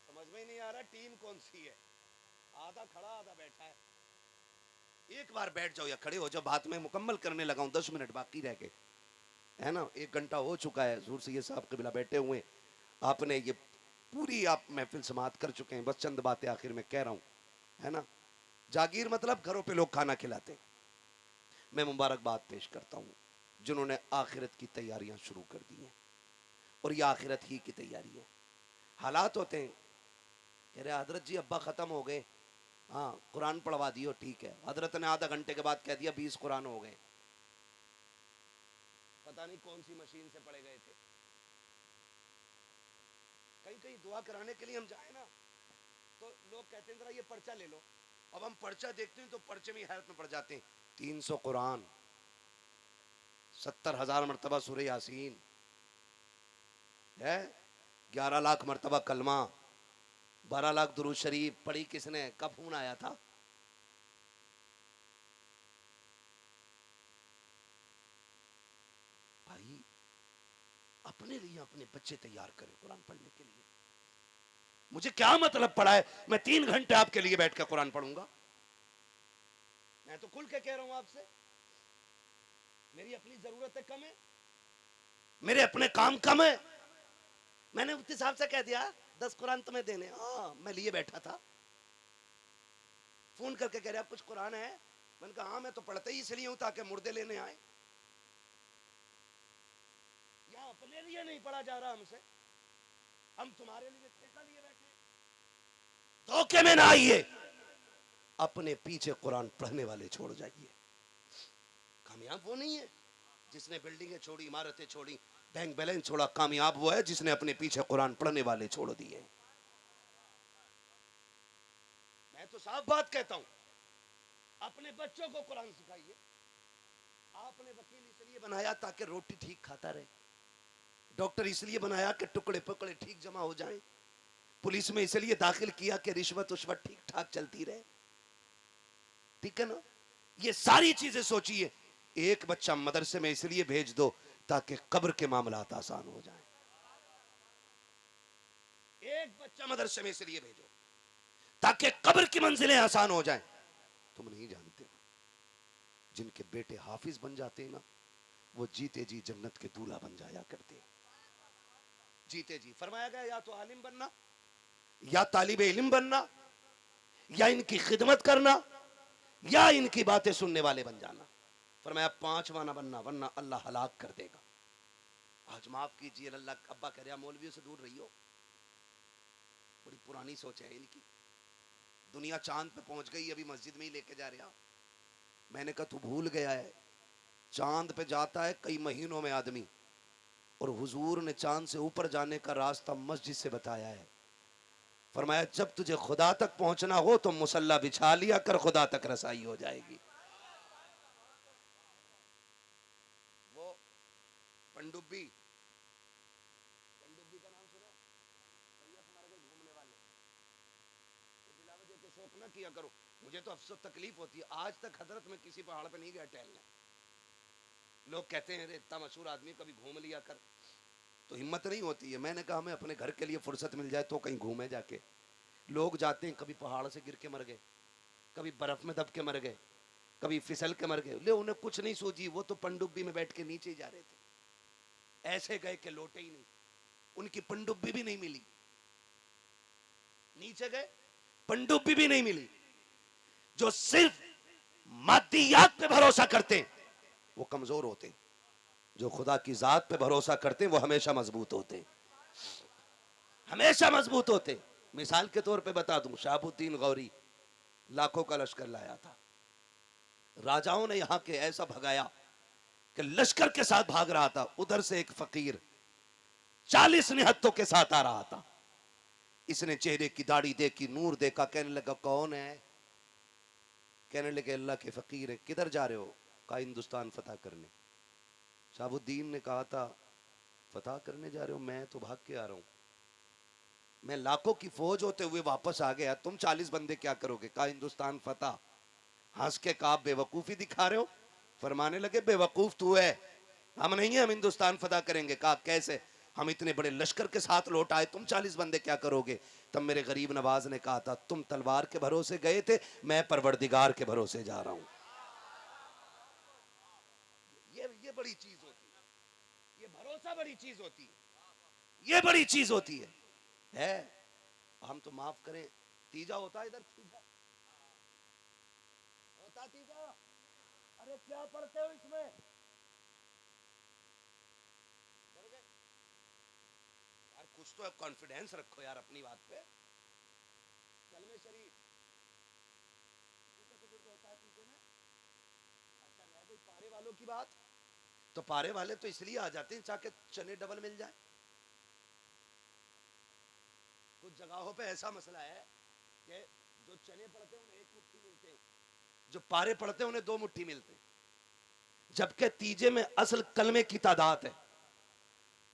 S1: समझ में नहीं आ रहा टीम कौन सी है? आधा खड़ा आधा बैठा है। एक बार बैठ जाओ या खड़े हो जाओ। बात में मुकम्मल करने लगा हूं, 10 मिनट बाकी रह गए, है ना? 1 घंटा हो चुका है। हुजूर सैयद साहब क़िबला बैठे हुए, आपने ये पूरी आप महफिल समाप्त कर चुके हैं। बस चंद बातें आखिर में कह रहा हूं, है ना? जागीर मतलब घरों पे लोग खाना खिलाते हैं। मैं मुबारकबाद पेश करता हूं जिन्होंने आखिरत की तैयारियां शुरू कर दी हैं। और ये आखिरत ही की तैयारी है। हालात होते हैं, कह रहे हजरत जी अब्बा ख़त्म हो गए, हाँ कुरान पढ़वा दियो, ठीक है। हजरत ने आधा घंटे के बाद कह दिया 20 कुरान हो गए। पता नहीं कौन सी मशीन से पढ़े गए थे। कहीं कहीं दुआ कराने के लिए हम जाए ना तो लोग कहते हैं जरा ये पर्चा ले लो। अब हम पर्चा देखते हैं तो पर्चे में हैरत में पड़ जाते हैं। 300 कुरान, 70,000 मरतबा सूरह यासीन है, 11 लाख मरतबा कलमा, 12 लाख दुरूद शरीफ। पढ़ी किसने? कब फोन आया था? भाई अपने लिए अपने बच्चे तैयार करें कुरान पढ़ने के लिए। मुझे क्या मतलब पड़ा है मैं 3 घंटे आपके लिए बैठ कर कुरान पढ़ूंगा? मैं तो खुल के कह रहा हूं आपसे, मेरी अपनी जरूरतें कम है, मेरे अपने काम कम है। मैंने मुफ्ती साहब से कह दिया 10 कुरान तुम्हें देने, हाँ मैं लिए बैठा था। फोन करके कह रहे आप कुछ कुरान है? मैंने कहा हाँ मैं तो पढ़ते ही इसलिए हूं ताकि मुर्दे लेने आए। यहाँ अपने लिए नहीं पढ़ा जा रहा हमसे, हम तुम्हारे लिए ठेका लिए बैठे। धोखे में ना आइए, अपने पीछे कुरान पढ़ने वाले छोड़ जाइए। कामयाब वो नहीं है जिसने बिल्डिंगें छोड़ी, इमारतें छोड़ी, बैंक बैलेंस छोड़ा। कामयाब वो है जिसने अपने पीछे कुरान पढ़ने वाले छोड़ दिए। मैं तो साफ बात कहता हूं, अपने बच्चों को कुरान सिखाइए। आपने वकील इसलिए बनाया ताकि रोटी ठीक खाता रहे, डॉक्टर इसलिए बनाया कि टुकड़े पकड़े ठीक जमा हो जाएं, पुलिस में इसलिए दाखिल किया कि रिश्वत उश्वत ठीक ठाक चलती रहे। ठीक है ना? ये सारी चीजें सोचिए। एक बच्चा मदरसे में इसलिए भेज दो ताकि कब्र के मामलात आसान हो जाएं। एक बच्चा मदरसे में इसलिए भेजो ताकि कब्र की मंजिलें आसान हो जाएं। तुम नहीं जानते जिनके बेटे हाफिज बन जाते हैं ना, वो जीते जी जन्नत के दूल्हा बन जाया करते हैं। जीते जी फरमाया गया या तो आलिम बनना, या तालिब इल्म बनना, या इनकी खिदमत करना, या इनकी बातें सुनने वाले बन जाना। फरमाया 5वां ना बनना वरना अल्लाह हलाक कर देगा। आज माफ कीजिए, अल्लाह अब्बा कह रहा मौलवियों से दूर रहियो। बड़ी पुरानी सोच है इनकी। दुनिया चांद पे पहुंच गई, अभी मस्जिद में ही लेके जा रहा। मैंने कहा तू भूल गया है, चांद पे जाता है कई महीनों में आदमी, और हुजूर ने चांद से ऊपर जाने का रास्ता मस्जिद से बताया है। फरमाया जब तुझे खुदा तक पहुंचना हो तो मुसल्ला बिछा लिया कर, खुदा तक रसाई हो जाएगी। वो पनडुब्बी, पनडुब्बी का नाम सुना? घूमने वाले बिलावत के शौक ना किया करो। मुझे तो अफसोस तकलीफ होती है, आज तक हजरत में किसी पहाड़ पे नहीं गया टहलने। लोग कहते हैं इतना मशहूर आदमी कभी घूम लिया कर, तो हिम्मत नहीं होती है। मैंने कहा हमें अपने घर के लिए फुर्सत मिल जाए तो कहीं घूमे जाके। लोग जाते हैं, कभी पहाड़ से गिर के मर गए, कभी बर्फ में दब के मर गए, कभी फिसल के मर गए। ले उन्हें कुछ नहीं सूझी, वो तो पनडुब्बी में बैठ के नीचे ही जा रहे थे। ऐसे गए कि लौटे ही नहीं, उनकी पनडुब्बी भी नहीं मिली। नीचे गए, पनडुब्बी भी नहीं मिली। जो सिर्फ मादियात पे भरोसा करते हैं वो कमजोर होते हैं, जो खुदा की जात पे भरोसा करते हैं वो हमेशा मजबूत होते हैं, हमेशा मजबूत होते हैं। मिसाल के तौर पे बता दूं, शहाबुद्दीन गौरी लाखों का लश्कर लाया था। राजाओं ने यहां के ऐसा भगाया कि लश्कर के साथ भाग रहा था, उधर से एक फकीर 40 निहत्तों के साथ आ रहा था। इसने चेहरे की दाढ़ी देखी, नूर देखा, कहने लगा कौन है? कहने लगे अल्लाह के फकीर है। किधर जा रहे हो? कहा हिंदुस्तान फतह करने। शहाबुद्दीन ने कहा था फतह करने जा रहे हो? मैं तो भाग के आ रहा हूं, मैं लाखों की फौज होते हुए वापस आ गया, तुम 40 बंदे क्या करोगे? कहा हिंदुस्तान फतह। हंस के कहा बेवकूफी दिखा रहे हो? फरमाने लगे बेवकूफ तू है, हम नहीं है, हम हिंदुस्तान फतह करेंगे। कहा कैसे? हम इतने बड़े लश्कर के साथ लौट आए, तुम 40 बंदे क्या करोगे? तब मेरे गरीब नवाज ने कहा था तुम तलवार के भरोसे गए थे, मैं परवरदिगार के भरोसे जा रहा हूं। ये बड़ी चीज होती है, ये भरोसा बड़ी चीज होती है, ये बड़ी चीज होती है। हम तो माफ करें, तीजा होता है इधर, तीजा होता, तीजा। अरे क्या पढ़ते हो इसमें? कुछ तो कॉन्फिडेंस रखो यार अपनी बात पे। कलमे शरीफ होता है पीछे में। अच्छा रह गई पारे वालों की बात, तो पारे वाले तो इसलिए आ जाते हैं ताकि चने डबल मिल जाए। कुछ जगहों पे ऐसा मसला है कि जो चने पड़ते हैं उन्हें एक मुट्ठी मिलते हैं, जो पारे पड़ते हैं उन्हें दो मुट्ठी मिलते हैं, जबकि तीजे में असल कलमे की तादाद है।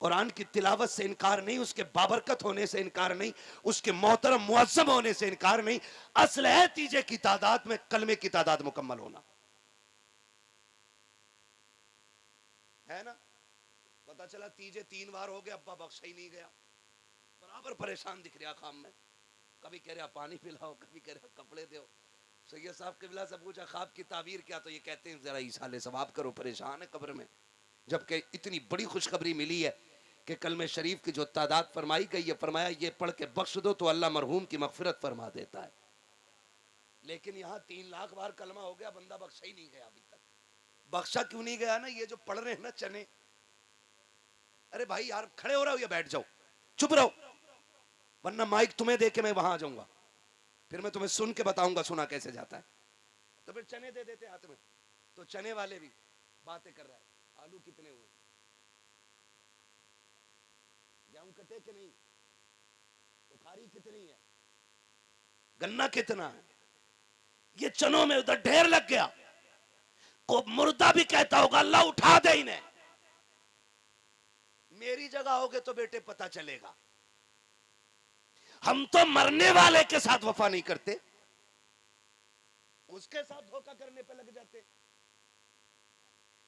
S1: कुरान की तिलावत से इनकार नहीं, उसके बाबरकत होने से इनकार नहीं, उसके मोहतरम मुअज्जम होने से इनकार नहीं। असल है तीजे की तादाद में कलमे की तादाद मुकम्मल होना, है ना। पता चला तीजे 3 बार हो गए, अब्बा बख्शा ही नहीं गया, बराबर परेशान दिख रहा काम में। कभी कह रहा पानी पिलाओ, कभी कह रहा कपड़े दो। सैयद साहब किबला से पूछा ख्वाब की ताबीर क्या, तो ये कहते हैं जरा ईसाले सवाब करो, परेशान है कब्र में। जबकि इतनी बड़ी खुशखबरी मिली है कि कलमे शरीफ की जो तादाद फरमाई गई है, फरमाया ये पढ़ के बख्श दो तो अल्लाह मरहूम की मगफिरत फरमा देता है। लेकिन यहाँ 3 लाख बार कलमा हो गया, बंदा बख्शा ही नहीं गया अभी तक। बख्शा क्यों नहीं गया ना, ये जो पढ़ रहे हैं ना चने, अरे भाई यार खड़े हो रहे हो या बैठ जाओ, चुप रहो, वरना माइक तुम्हें दे के मैं वहां आ जाऊंगा, फिर मैं तुम्हें सुन के बताऊंगा सुना कैसे जाता है। तो फिर चने दे देते हाथ में, तो चने वाले भी बातें कर रहा है, आलू कितने हुए, गेहूं कटे कि नहीं, बुखारी कितनी है, गन्ना कितना है। ये चनों में उधर ढेर लग गया, को मुर्दा भी कहता होगा अल्लाह उठा दे इन्हें। मेरी जगह होगे तो बेटे पता चलेगा। हम तो मरने वाले के साथ वफा नहीं करते, उसके साथ धोखा करने पे लग जाते।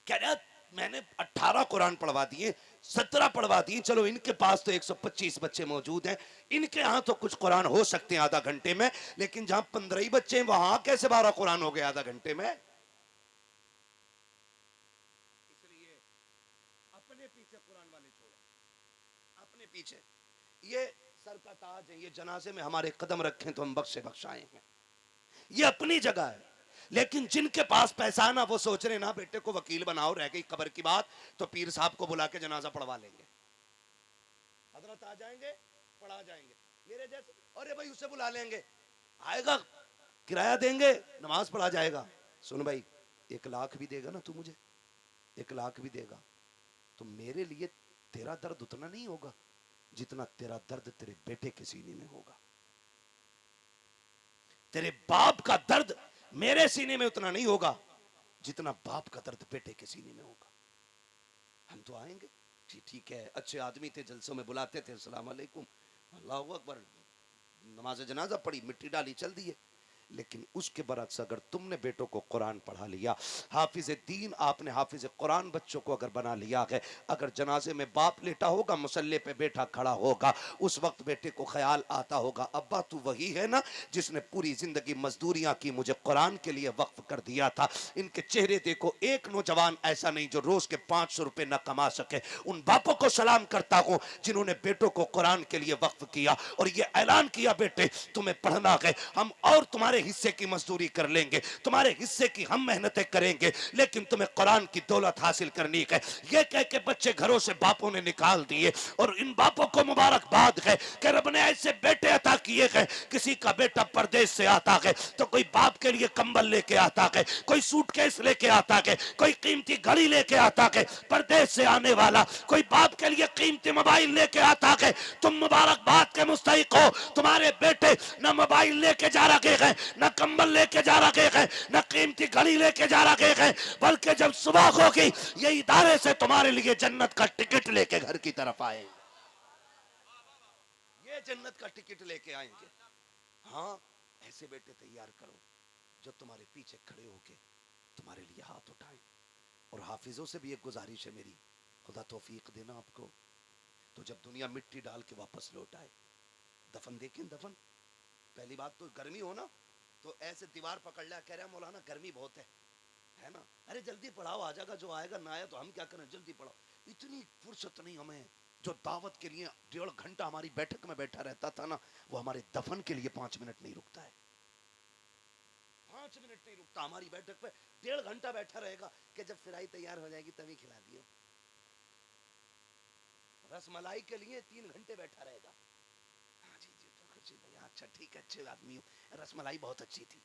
S1: कह रहा मैंने 18 कुरान पढ़वा दिए, 17 पढ़वा दिए, चलो इनके पास तो 125 बच्चे मौजूद हैं, इनके यहां तो कुछ कुरान हो सकते हैं आधा घंटे में, लेकिन जहां 15 ही बच्चे हैं वहां कैसे 12 कुरान हो गए आधा घंटे में। इसलिए अपने पीछे कुरान वाले छोड़ो, अपने पीछे। ये सर का ताज है, ये जनाजे में हमारे कदम रखें तो हम बख्शे बख्शाए हैं, ये अपनी जगह है। लेकिन जिनके पास पैसा ना, वो सोच रहे ना बेटे को वकील बनाओ, रह गई कब्र की बात तो पीर साहब को बुला के जनाजा पढ़वा लेंगे, हजरत आ जाएंगे पढ़ा जाएंगे मेरे जैसे, अरे भाई उसे बुला लेंगे, आएगा किराया देंगे नमाज पढ़ा जाएगा। सुन भाई 1 लाख भी देगा ना तू मुझे, 1 लाख भी देगा तो मेरे लिए तेरा दर्द उतना नहीं होगा जितना तेरा दर्द तेरे बेटे के सीने में होगा। तेरे बाप का दर्द मेरे सीने में उतना नहीं होगा जितना बाप का दर्द बेटे के सीने में होगा। हम तो आएंगे, ठीक है, अच्छे आदमी थे, जलसों में बुलाते थे, अस्सलाम वालेकुम, अल्लाहू अकबर, नमाज जनाजा पढ़ी, मिट्टी डाली, चल दिए। लेकिन उसके बरक्स अगर तुमने बेटों को कुरान पढ़ा लिया, हाफिज दीन आपने हाफिज कुरान बच्चों को अगर बना लिया है, अगर जनाजे में बाप लेटा होगा, मुसल्ले पे बेटा खड़ा होगा, उस वक्त बेटे को ख्याल आता होगा अब्बा तू वही है ना जिसने पूरी जिंदगी मजदूरियां की, मुझे कुरान के लिए वक्फ कर दिया था। इनके चेहरे देखो, एक नौजवान ऐसा नहीं जो रोज के 500 रुपए न कमा सके। उन बापों को सलाम करता हूं जिन्होंने बेटों को कुरान के लिए वक्फ किया और ये ऐलान किया बेटे तुम्हें पढ़ना है, हम और तुम्हारे हिस्से की मजदूरी कर लेंगे, तुम्हारे हिस्से की हम मेहनतें करेंगे, लेकिन तुम्हें कुरान की दौलत हासिल करनी है। ये कह के बच्चे घरों से बापों ने निकाल दिए और इन बापों को मुबारकबाद है कि रब ने ऐसे बेटे अता किए हैं। किसी का बेटा परदेश से आता है तो कोई बाप के लिए कंबल लेके आता है, कोई सूटकेस लेके आता है, कोई कीमती घड़ी लेके आता है। परदेश से आने वाला कोई बाप के लिए कीमती मोबाइल लेके आता है। तुम मुबारकबाद के मुस्तहिक हो, तुम्हारे बेटे न मोबाइल लेके जा रहे हैं, न कंबल लेके जा रहे हैं, न कीमती घड़ी लेके जा रहे हैं, बल्कि जब सुबह होगी ये इदारे से तुम्हारे लिए जन्नत का टिकट लेके घर की तरफ आए, ये जन्नत का टिकट लेके आएंगे। हाँ ऐसे बेटे तैयार करो जो तुम्हारे पीछे खड़े होके तुम्हारे लिए हाथ उठाएं। और हाफिजों से भी एक गुजारिश है मेरी, खुदा तौफीक देना आपको, तो जब दुनिया मिट्टी डाल के वापस लौट आए, दफन देखें, दफन पहली बात तो गर्मी हो ना तो ऐसे दीवार पकड़ लिया, कह रहा मौलाना गर्मी बहुत है ना, अरे जल्दी पढ़ाओ, आ जाएगा, जो आएगा ना आया तो हम क्या करें, जल्दी पढ़ाओ। इतनी फुर्सत नहीं हमें, जो दावत के लिए 1.5 घंटा हमारी बैठक में बैठा रहता था ना, वो हमारे दफन के लिए 5 मिनट नहीं रुकता है, 5 मिनट नहीं रुकता हमारी बैठक पे, 1.5 घंटा बैठा रहेगा कि जब फिराई तैयार हो जाएगी तभी खिला दियो। रसमलाई के लिए 3 घंटे बैठा रहेगा। हाँ जी जी तो कुछ नहीं, अच्छा ठीक है, अच्छे आदमी हो, रसमलाई बहुत अच्छी थी।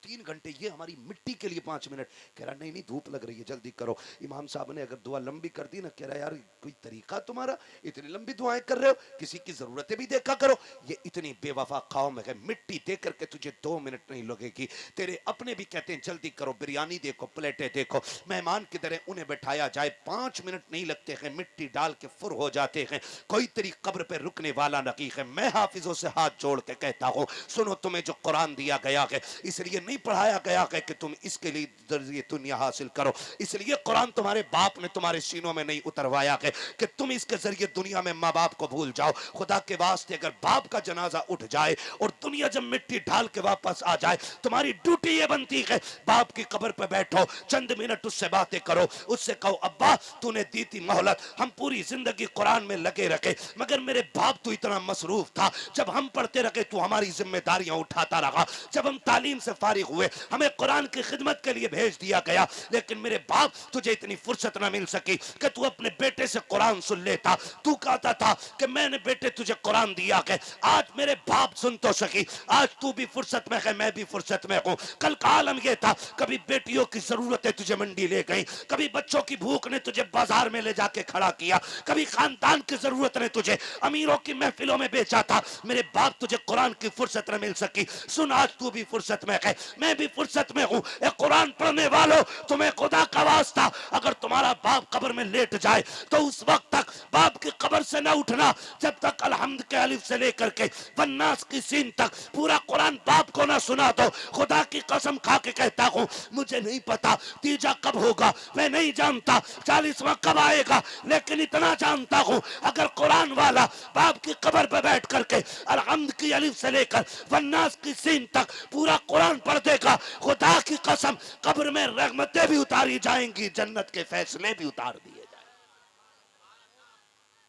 S1: 3 घंटे, ये हमारी मिट्टी के लिए 5 मिनट। कह रहा नहीं नहीं धूप लग रही है जल्दी करो। इमाम साहब ने अगर दुआ लंबी कर दी ना, कह रहा यार कोई तरीका तुम्हारा, इतनी लंबी दुआएं कर रहे हो, किसी की जरूरतें भी देखा करो। ये इतनी बेवफा कौम है, मिट्टी दे करके तुझे 2 मिनट नहीं लगेगी। तेरे अपने भी कहते हैं जल्दी करो, बिरयानी देखो, प्लेटें देखो, मेहमान की तरह उन्हें बैठाया जाए, 5 मिनट नहीं लगते हैं, मिट्टी डाल के फुर हो जाते हैं। कोई तेरी कब्र पे रुकने वाला नहीं है। मैं हाफिजों से हाथ जोड़ के कहता हूँ, सुनो तुम्हें जो कुरान दिया गया है इसलिए नहीं पढ़ाया गया है कि तुम इसके लिए जरिए दुनिया हासिल करो। इसलिए कुरान तुम्हारे बाप ने तुम्हारे सीनों में नहीं उतरवाया है कि तुम इसके जरिए दुनिया में माँ बाप को भूल जाओ। खुदा के वास्ते अगर बाप का जनाजा उठ जाए और दुनिया जब मिट्टी ढाल के वापस आ जाए, तुम्हारी ड्यूटी ये बनती है बाप की कब्र पे बैठो, चंद मिनट उससे बातें करो, उससे कहो अब्बा तूने दी थी मोहलत, हम पूरी जिंदगी कुरान में लगे रखे, मगर मेरे बाप तो इतना मसरूफ था, जब हम पढ़ते रहे तू हमारी जिम्मेदारियां उठाता रहा, जब हम तालीम से फारिग हुए हमें कुरान की खिदमत के लिए भेज दिया गया, लेकिन मेरे बाप तुझे इतनी फुर्सत ना मिल सकी कि तू अपने बेटे से कुरान सुन लेता। तू कहता था कि मैंने बेटे तुझे कुरान दिया है, आज मेरे बाप सुन तो सकी, आज तू भी फुर्सत में है, मैं भी फुर्सत में हूँ। कल का आलम यह था, कभी बेटियों की जरूरतें तुझे मंडी ले गई, कभी बच्चों की भूख ने तुझे बाजार में ले जाके खड़ा किया, कभी खानदान की जरूरत ने तुझे अमीरों की महफिलों में बेचा था। मेरे बाप तुझे कुरान की फुर्सत न मिल सकी। सुन आज तू भी फुर्सत में है, मैं भी फुर्सत में हूँ। ए कुरान पढ़ने वालों, तुम्हें खुदा का वास्ता, अगर तुम्हारा बाप कब्र में लेट जाए तो उस वक्त तक बाप की कब्र से न उठना जब तक अलहम्द के अलिफ से लेकर के वन्नास की सीन तक पूरा कुरान बाप को ना सुना दो। खुदा की कसम खा के कहता हूँ, मुझे नहीं पता तीजा कब होगा, मैं नहीं जानता 40वां कब आएगा, लेकिन इतना जानता हूँ अगर कुरान वाला बाप की कब्र पर बैठ करके अलहम्द की अलिफ से लेकर वन्नास की सीन तक पूरा कुरान पढ़ देगा, खुदा की कसम कब्र में रहमतें भी उतारी जाएंगी, जन्नत के फैसले भी उतार दिए जाएंगे।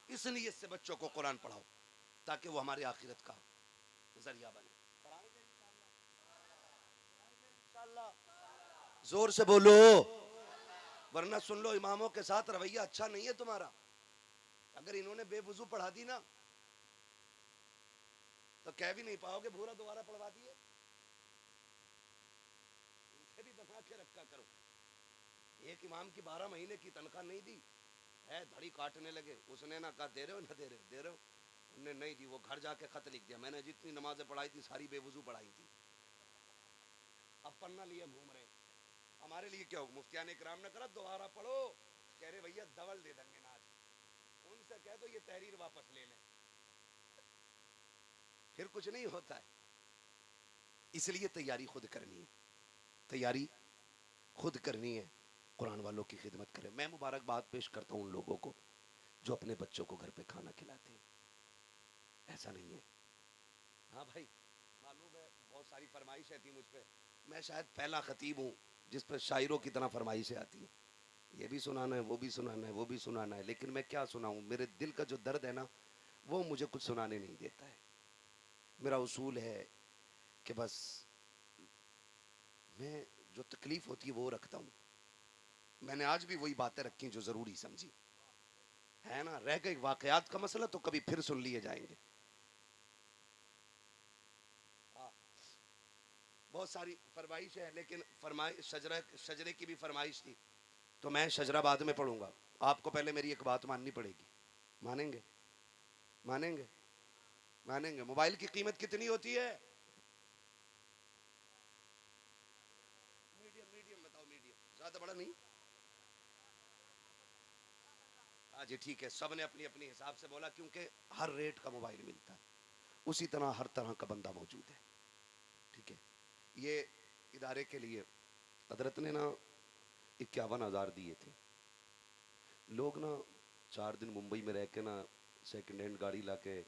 S1: इसलिए इससे बच्चों को कुरान पढ़ाओ ताकि वो हमारी आखिरत का जरिया बने। जोर से बोलो, वरना सुन लो इमामों के साथ रवैया अच्छा नहीं है तुम्हारा। अगर इन्होंने बेवजू पढ़ा दी ना तो कह भी नहीं पाओगे भूरा दोबारा पढ़वा दिए। इनसे भी बना के रखा करो। एक इमाम की 12 महीने की तनख्वाह नहीं दी है, धड़ी काटने लगे, उसने ना कहा दे रहे हो ना दे रहे हो, दे रहे हो, उन्होंने नहीं दी, वो घर जाके खत लिख दिया, मैंने जितनी नमाजें पढ़ाई थी सारी बेवजू पढ़ाई थी, अब पढ़ना लिए घूम रहे। हमारे लिए क्या हो, मुफ्तियान इकराम ने करा दोबारा पढ़ो, कह रहे भैया डबल दे देंगे नाज, उनसे कह दो ये तहरीर वापस ले लें, फिर कुछ नहीं होता है। इसलिए तैयारी खुद करनी है, तैयारी खुद करनी है, कुरान वालों की खिदमत करें। मैं मुबारकबाद पेश करता हूं उन लोगों को जो अपने बच्चों को घर पे खाना खिलाते हैं, ऐसा नहीं है। हाँ भाई मालूम है बहुत सारी फरमाइशें थी मुझ पे, मैं शायद पहला खतीब हूँ जिस पर शायरों की तरह फरमाइशें आती हैं, ये भी सुनाना है, वो भी सुनाना है, वो भी सुनाना है, लेकिन मैं क्या सुनाऊं, मेरे दिल का जो दर्द है ना वो मुझे कुछ सुनाने नहीं देता है। मेरा उसूल है कि बस मैं जो तकलीफ होती है वो रखता हूँ। मैंने आज भी वही बातें रखी जो जरूरी समझी है ना, रह गए वाकयात का मसला तो कभी फिर सुन लिए जाएंगे। बहुत सारी फरमाइश है, लेकिन फरमाइश शजरे की भी फरमाइश थी, तो मैं शजरा बाद में पढ़ूंगा। आपको पहले मेरी एक बात माननी पड़ेगी, मानेंगे मानेंगे मानेंगे। मोबाइल की कीमत कितनी होती है? मीडियम मीडियम बताओ, मीडियम, ज्यादा बड़ा नहीं। हाँ जी ठीक है, सब ने अपनी अपनी हिसाब से बोला, क्योंकि हर रेट का मोबाइल मिलता है, उसी तरह हर तरह का बंदा मौजूद है। ठीक है, ये इदारे के लिए हजरत ने ना 51,000 दिए थे। लोग ना 4 दिन मुंबई में रह के ना सेकंड हैंड गाड़ी लाके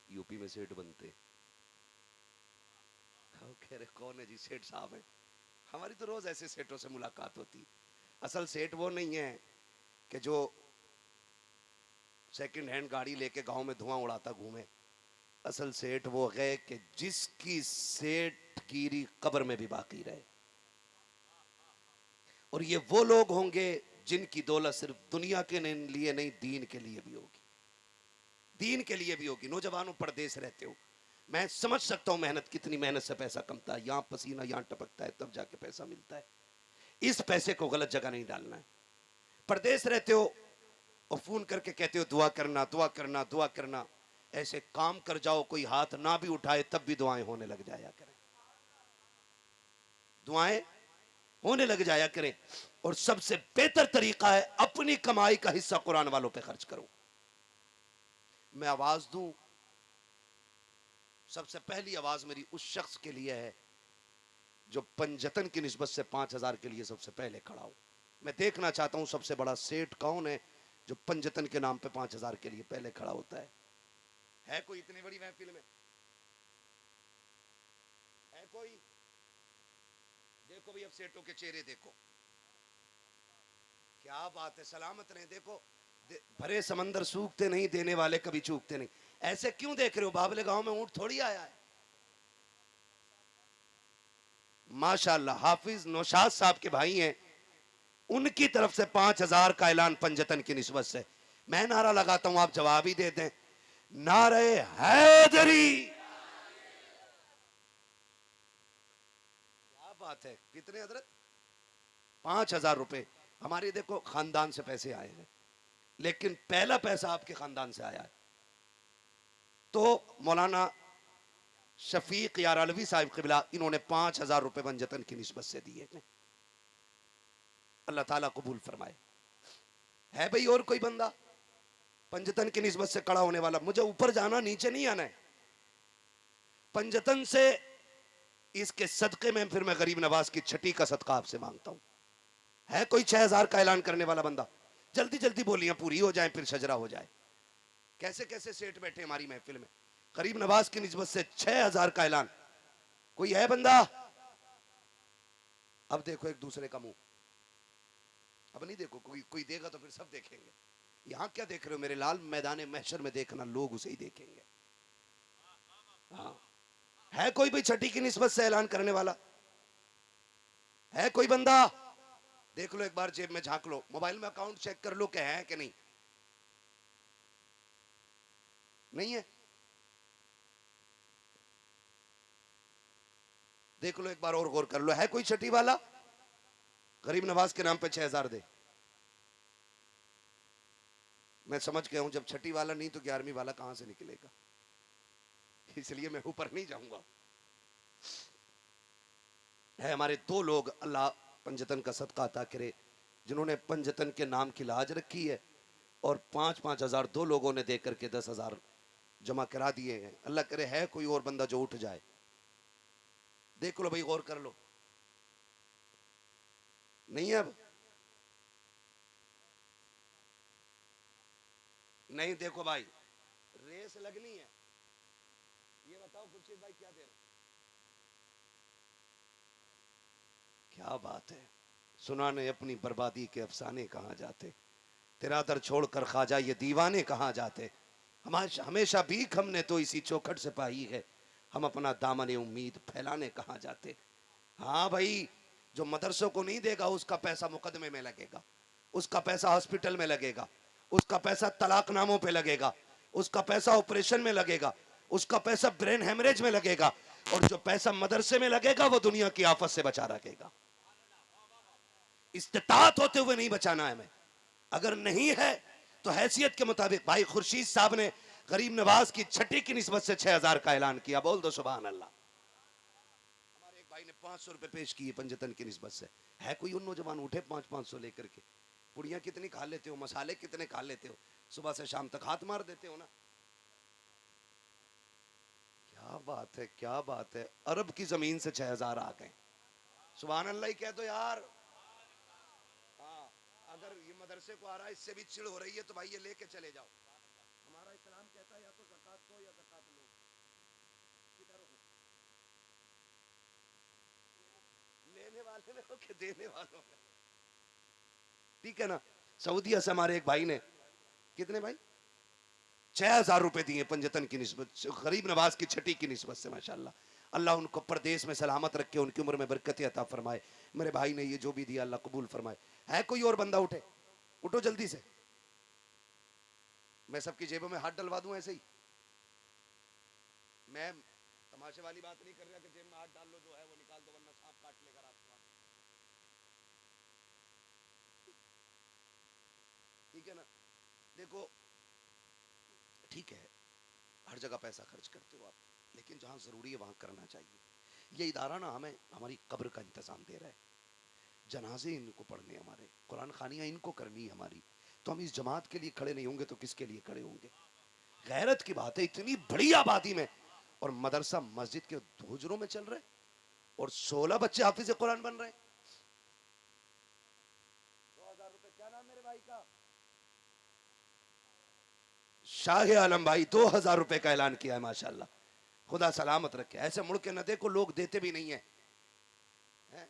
S1: यूपी में सेठ बनते। कह रहे कौन है जी सेठ साहब है? हमारी तो रोज ऐसे सेठों से मुलाकात होती। असल सेठ वो नहीं है कि जो सेकंड हैंड गाड़ी लेके गांव में धुआं उड़ाता घूमे। असल सेठ वो है कि जिसकी सेठगिरी कब्र में भी बाकी रहे। और ये वो लोग होंगे जिनकी दौलत सिर्फ दुनिया के लिए नहीं दीन के लिए भी होगी। दीन के लिए भी होगी। नौजवानों परदेश रहते हो, मैं समझ सकता हूं मेहनत, कितनी मेहनत से पैसा कमता है, यहां पसीना यहां टपकता है तब जाके पैसा मिलता है। इस पैसे को गलत जगह नहीं डालना है। परदेश रहते हो और फोन करके कहते हो दुआ करना दुआ करना दुआ करना, ऐसे काम कर जाओ कोई हाथ ना भी उठाए तब भी दुआएं होने लग जाया करें, दुआएं होने लग जाया करें। और सबसे बेहतर तरीका है अपनी कमाई का हिस्सा कुरान वालों पे खर्च करो। मैं आवाज दूं, सबसे पहली आवाज मेरी उस शख्स के लिए है जो पंजतन की निस्बत से 5,000 के लिए सबसे पहले खड़ा हो। मैं देखना चाहता हूं सबसे बड़ा सेठ कौन है जो पंजतन के नाम पे 5,000 के लिए पहले खड़ा होता है कोई इतनी बड़ी महफिल में? है कोई? देखो भाई, अब सेठों के चेहरे देखो, क्या बात है, सलामत रहे। देखो भरे समंदर सूखते नहीं, देने वाले कभी चूकते नहीं। ऐसे क्यों देख रहे हो? बाबले गांव में ऊंट थोड़ी आया है। माशाल्लाह, हाफिज नौशाद साहब के भाई हैं, उनकी तरफ से 5,000 का ऐलान पंजतन की निस्बत से। मैं नारा लगाता हूं, आप जवाब ही दे दें, नारे हैदरी। क्या बात है, कितने हजरत? 5,000 रुपए। हमारे देखो खानदान से पैसे आए हैं, लेकिन पहला पैसा आपके खानदान से आया है। तो मौलाना शफीक यार अलवी साहिब क़िबला, इन्होंने 5,000 रुपए पंजतन की निस्बत से दिए। अल्लाह ताला कबूल फरमाए। है भाई और कोई बंदा पंजतन की निस्बत से खड़ा होने वाला? मुझे ऊपर जाना, नीचे नहीं आना है। पंजतन से इसके सदके में फिर मैं गरीब नवाज की छठी का सदका आपसे मांगता हूं। है कोई 6,000 का ऐलान करने वाला बंदा? जल्दी जल्दी बोलियां पूरी हो जाए, फिर शजरा हो जाए। कैसे कैसे सेठ बैठे हमारी महफिल में, गरीब नवाज की निस्बत से 6,000 का ऐलान। कोई है बंदा? अब देखो एक दूसरे का मुंह, अब नहीं देखो, कोई देगा तो फिर सब देखेंगे। यहां क्या देख रहे हो मेरे लाल? मैदान महशर में देखना, लोग उसे ही देखेंगे। हाँ, है कोई भाई छठी की निस्बत से ऐलान करने वाला? है कोई बंदा? देख लो एक बार, जेब में झांक लो, मोबाइल में अकाउंट चेक कर लो कि है कि नहीं। नहीं है? देख लो एक बार और गौर कर लो, है कोई छठी वाला? गरीब नवाज के नाम पे 6,000 दे। मैं समझ गया हूं, जब छठी वाला नहीं तो 11वीं वाला कहां से निकलेगा, इसलिए मैं ऊपर नहीं जाऊंगा। है हमारे 2 लोग, अल्लाह पंजतन का सदका अता करे, जिन्होंने पंजतन के नाम की लाज रखी है और 5-5 हजार 2 लोगों ने देकर के 10,000 जमा करा दिए हैं। अल्लाह करे है कोई और बंदा जो उठ जाए। देख लो भाई, गौर कर लो। नहीं है? अब नहीं, देखो भाई, रेस लगनी है। ये बताओ खुर्शीद भाई क्या दे रहे? क्या बात है, सुनाने अपनी बर्बादी के अफसाने कहां जाते, तेरा दर छोड़कर ख्वाजा ये दीवाने कहां जाते। हमेशा भीख हमने तो इसी चौखट से पाई है, हम अपना दामन उम्मीद फैलाने कहां जाते। हाँ भाई, जो मदरसों को नहीं देगा उसका पैसा मुकदमे में लगेगा, उसका पैसा हॉस्पिटल में लगेगा, उसका पैसा तलाकनामों पे लगेगा, उसका पैसा ऑपरेशन में लगेगा, उसका पैसा ब्रेन हेमरेज में लगेगा, और जो पैसा मदरसे में लगेगा वो दुनिया की आफत से बचा रखेगा। इस्तिताअत होते हुए नहीं बचाना है हमें। अगर नहीं है तो हैसियत के मुताबिक। भाई खुर्शीद साहब ने गरीब नवाज की छठी की निस्बत से 6,000 का ऐलान किया, बोल दो सुभान अल्लाह। हमारे एक भाई ने 500 रुपए पेश किए पंजतन की निस्बत से। है कोई उन नौजवान उठे 500 लेकर के? पुड़ियां कितनी खा लेते हो, मसाले कितने खा लेते हो, सुबह से शाम तक हाथ मार देते हो ना। क्या बात है, क्या बात है, अरब की जमीन से 6,000 आ गए। सुभान अल्लाह ही कह दो यार। हाँ, अगर ये मदरसे को आ रहा है, इससे भी चिड़ हो रही है, तो भाई ये लेके चले जाओ। हमारा इस्लाम कहता है या तो ज़कात दो या ज़कात लो। किधर हो? लेने वाले में हो कि देने वालों में? ठीक है ना। सऊदीया से हमारे एक भाई ने कितने भाई 6,000 रुपए दिए पंजतन की निस्बत, गरीब नवाज की छठी की निस्बत से। माशाल्लाह, अल्लाह उनको परदेश में सलामत रखे, उनकी उम्र में बरकत अता फरमाए। मेरे भाई ने ये जो भी दिया अल्लाह कबूल फरमाए। है कोई और बंदा? उठे, उठो जल्दी से। मैं सबकी जेबों में हाथ डलवा दूं ऐसे ही? मैं तमाशे वाली बात नहीं कर रहा कि जेब में हाथ डाल लो, जो है वो निकाल दो, वरना सांप काट लेगा रात को। ठीक है ना? देखो, ठीक है, हर जगह पैसा खर्च करते हो आप, लेकिन जहां जरूरी है वहां करना चाहिए। ये इदारा ना हमें हमारी कब्र का इंतजाम दे रहा है, जनाजे इनको पढ़ने, हमारे कुरान खानियां इनको करनी है हमारी, तो हम इस जमात के लिए खड़े नहीं होंगे तो किसके लिए खड़े होंगे? गैरत की बात है, इतनी बड़ी आबादी में, और मदरसा मस्जिद के हुजरों में चल रहे, और 16 बच्चे हाफिज कुरान बन रहे हैं। 2000 रुपए, क्या नाम मेरे भाई का? शाह आलम भाई, 2000 रुपए का ऐलान किया है, माशाल्लाह, खुदा सलामत रखे। ऐसे मुड़ के न देखो, लोग देते भी नहीं है, है?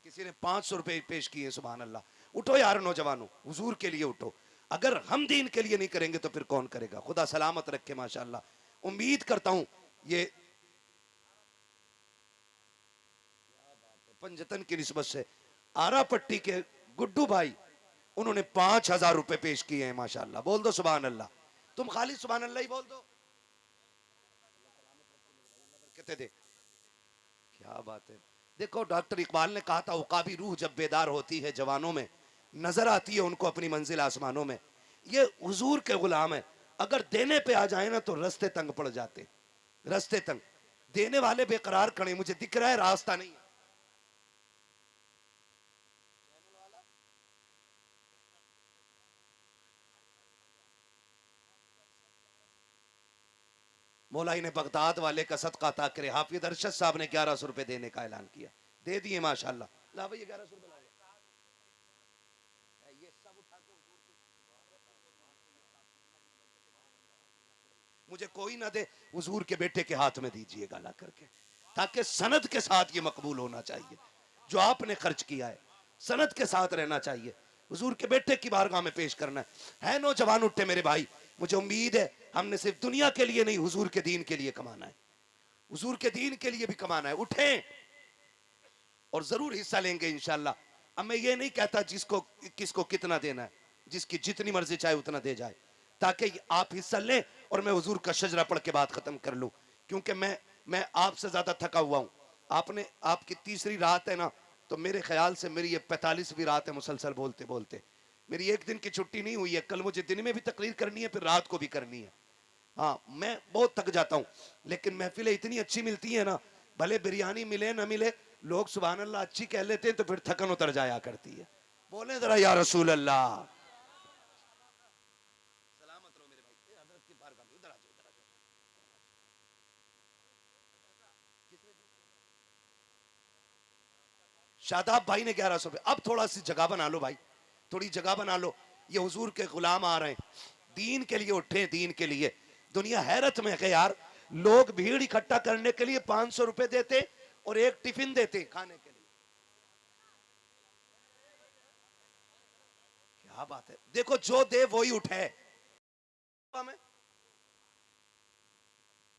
S1: किसी ने 500 रुपए पेश किए, सुभान अल्लाह। उठो यार नौजवानों, हुजूर के लिए उठो। अगर हम दीन के लिए नहीं करेंगे तो फिर कौन करेगा? खुदा सलामत रखे, माशाल्लाह। उम्मीद करता हूं ये पंजतन की निस्बत से आरा पट्टी के गुड्डू भाई, उन्होंने 5000 रुपए पेश किए हैं, माशाल्लाह। बोल दो सुभान अल्लाह, तुम खाली सुभान अल्लाह ही बोल दो। कहते थे, क्या बात है। देखो, डॉक्टर इकबाल ने कहा था, उकाबी रूह जब बेदार होती है जवानों में, नजर आती है उनको अपनी मंजिल आसमानों में। ये हुजूर के गुलाम है, अगर देने पे आ जाए ना तो रास्ते तंग पड़ जाते, रास्ते तंग। देने वाले बेकरार खड़े, मुझे दिख रहा है रास्ता नहीं है। मौलाई ने बगदाद वाले का सदका अता करे, हाफिज अरशद साहब ने 1100 रुपए देने का ऐलान किया, दे दिए माशाल्लाह। ला भाई 1100 रुपए ला। ये सब उठा के मुझे कोई ना दे, हुजूर के बेटे के हाथ में दीजिएगा ला करके, ताकि सनद के साथ ये मकबूल होना चाहिए। जो आपने खर्च किया है सनद के साथ रहना चाहिए, हुजूर के बेटे की बारगाह में पेश करना है। नौजवान उठे मेरे भाई, मुझे उम्मीद है हमने सिर्फ दुनिया के लिए नहीं, हुजूर के दीन के लिए कमाना है, हुजूर के दीन के लिए भी कमाना है। उठें और जरूर हिस्सा लेंगे इंशाल्लाह। अब मैं ये नहीं कहता जिसको किसको कितना देना है, जिसकी जितनी मर्जी चाहे उतना दे जाए, ताकि आप हिस्सा लें और मैं हुजूर का शजरा पढ़ के बात खत्म कर लूं, क्योंकि मैं आपसे ज्यादा थका हुआ हूं। आपने, आपकी तीसरी रात है ना, तो मेरे ख्याल से मेरी ये 45वीं रात है मुसलसल बोलते बोलते। मेरी एक दिन की छुट्टी नहीं हुई है, कल मुझे दिन में भी तकरीर करनी है, फिर रात को भी करनी है। हाँ, मैं बहुत थक जाता हूँ, लेकिन महफिलें इतनी अच्छी मिलती है ना, भले बिरयानी मिले ना मिले, लोग सुभान अल्लाह अच्छी कह लेते हैं तो फिर थकन उतर जाया करती है। बोले जरा या रसूल अल्लाह। सलामत रहो मेरे भाई, हजरत की बारगाह में उधर आ जाओ, उधर आ जाओ। शादाब भाई ने 1100 रुपए। अब थोड़ा सी जगह बना लो भाई, थोड़ी जगह बना लो, ये हुजूर के गुलाम आ रहे हैं, दीन के लिए उठे, दीन के लिए। दुनिया हैरत में है यार, लोग भीड़ इकट्ठा करने के लिए 500 रुपए देते और एक टिफिन देते खाने के लिए। क्या बात है। देखो, जो दे वही उठे।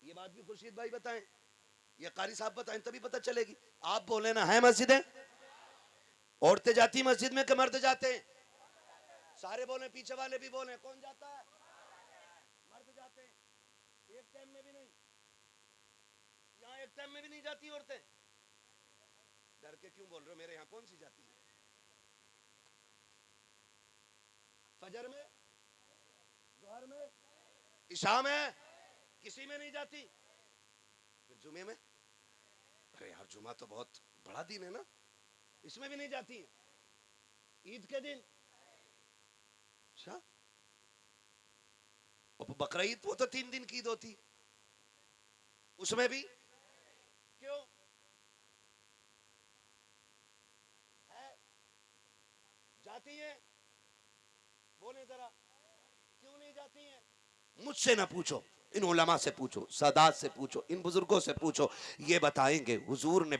S1: ये बात भी खुर्शीद भाई बताएं, ये कारी साहब बताएं, तभी पता चलेगी। आप बोले ना, है मस्जिद है, औरतें जाती मस्जिद में कि मर्द जाते हैं? सारे बोले, पीछे वाले भी बोले, कौन जाता है? मर्द जाते हैं, एक टाइम में भी नहीं, यहाँ एक टाइम में भी नहीं जाती औरतें। डर के क्यों बोल रहे हो? मेरे यहाँ कौन सी जाती है? फजर में, जोहर में, इशा में, किसी में नहीं जाती। फिर जुमे में, अरे यार जुमा तो बहुत बड़ा दिन है ना, इसमें भी नहीं जाती। ईद के दिन, अच्छा, बकरा ईद वो तो 3 दिन की ईद होती, उसमें भी क्यों है? जाती है? बोले जरा, क्यों नहीं जाती है? मुझसे ना पूछो, इन उलमा से पूछो, सादात से पूछो, इन बुजुर्गों से पूछो, ये बताएंगे। हुजूर ने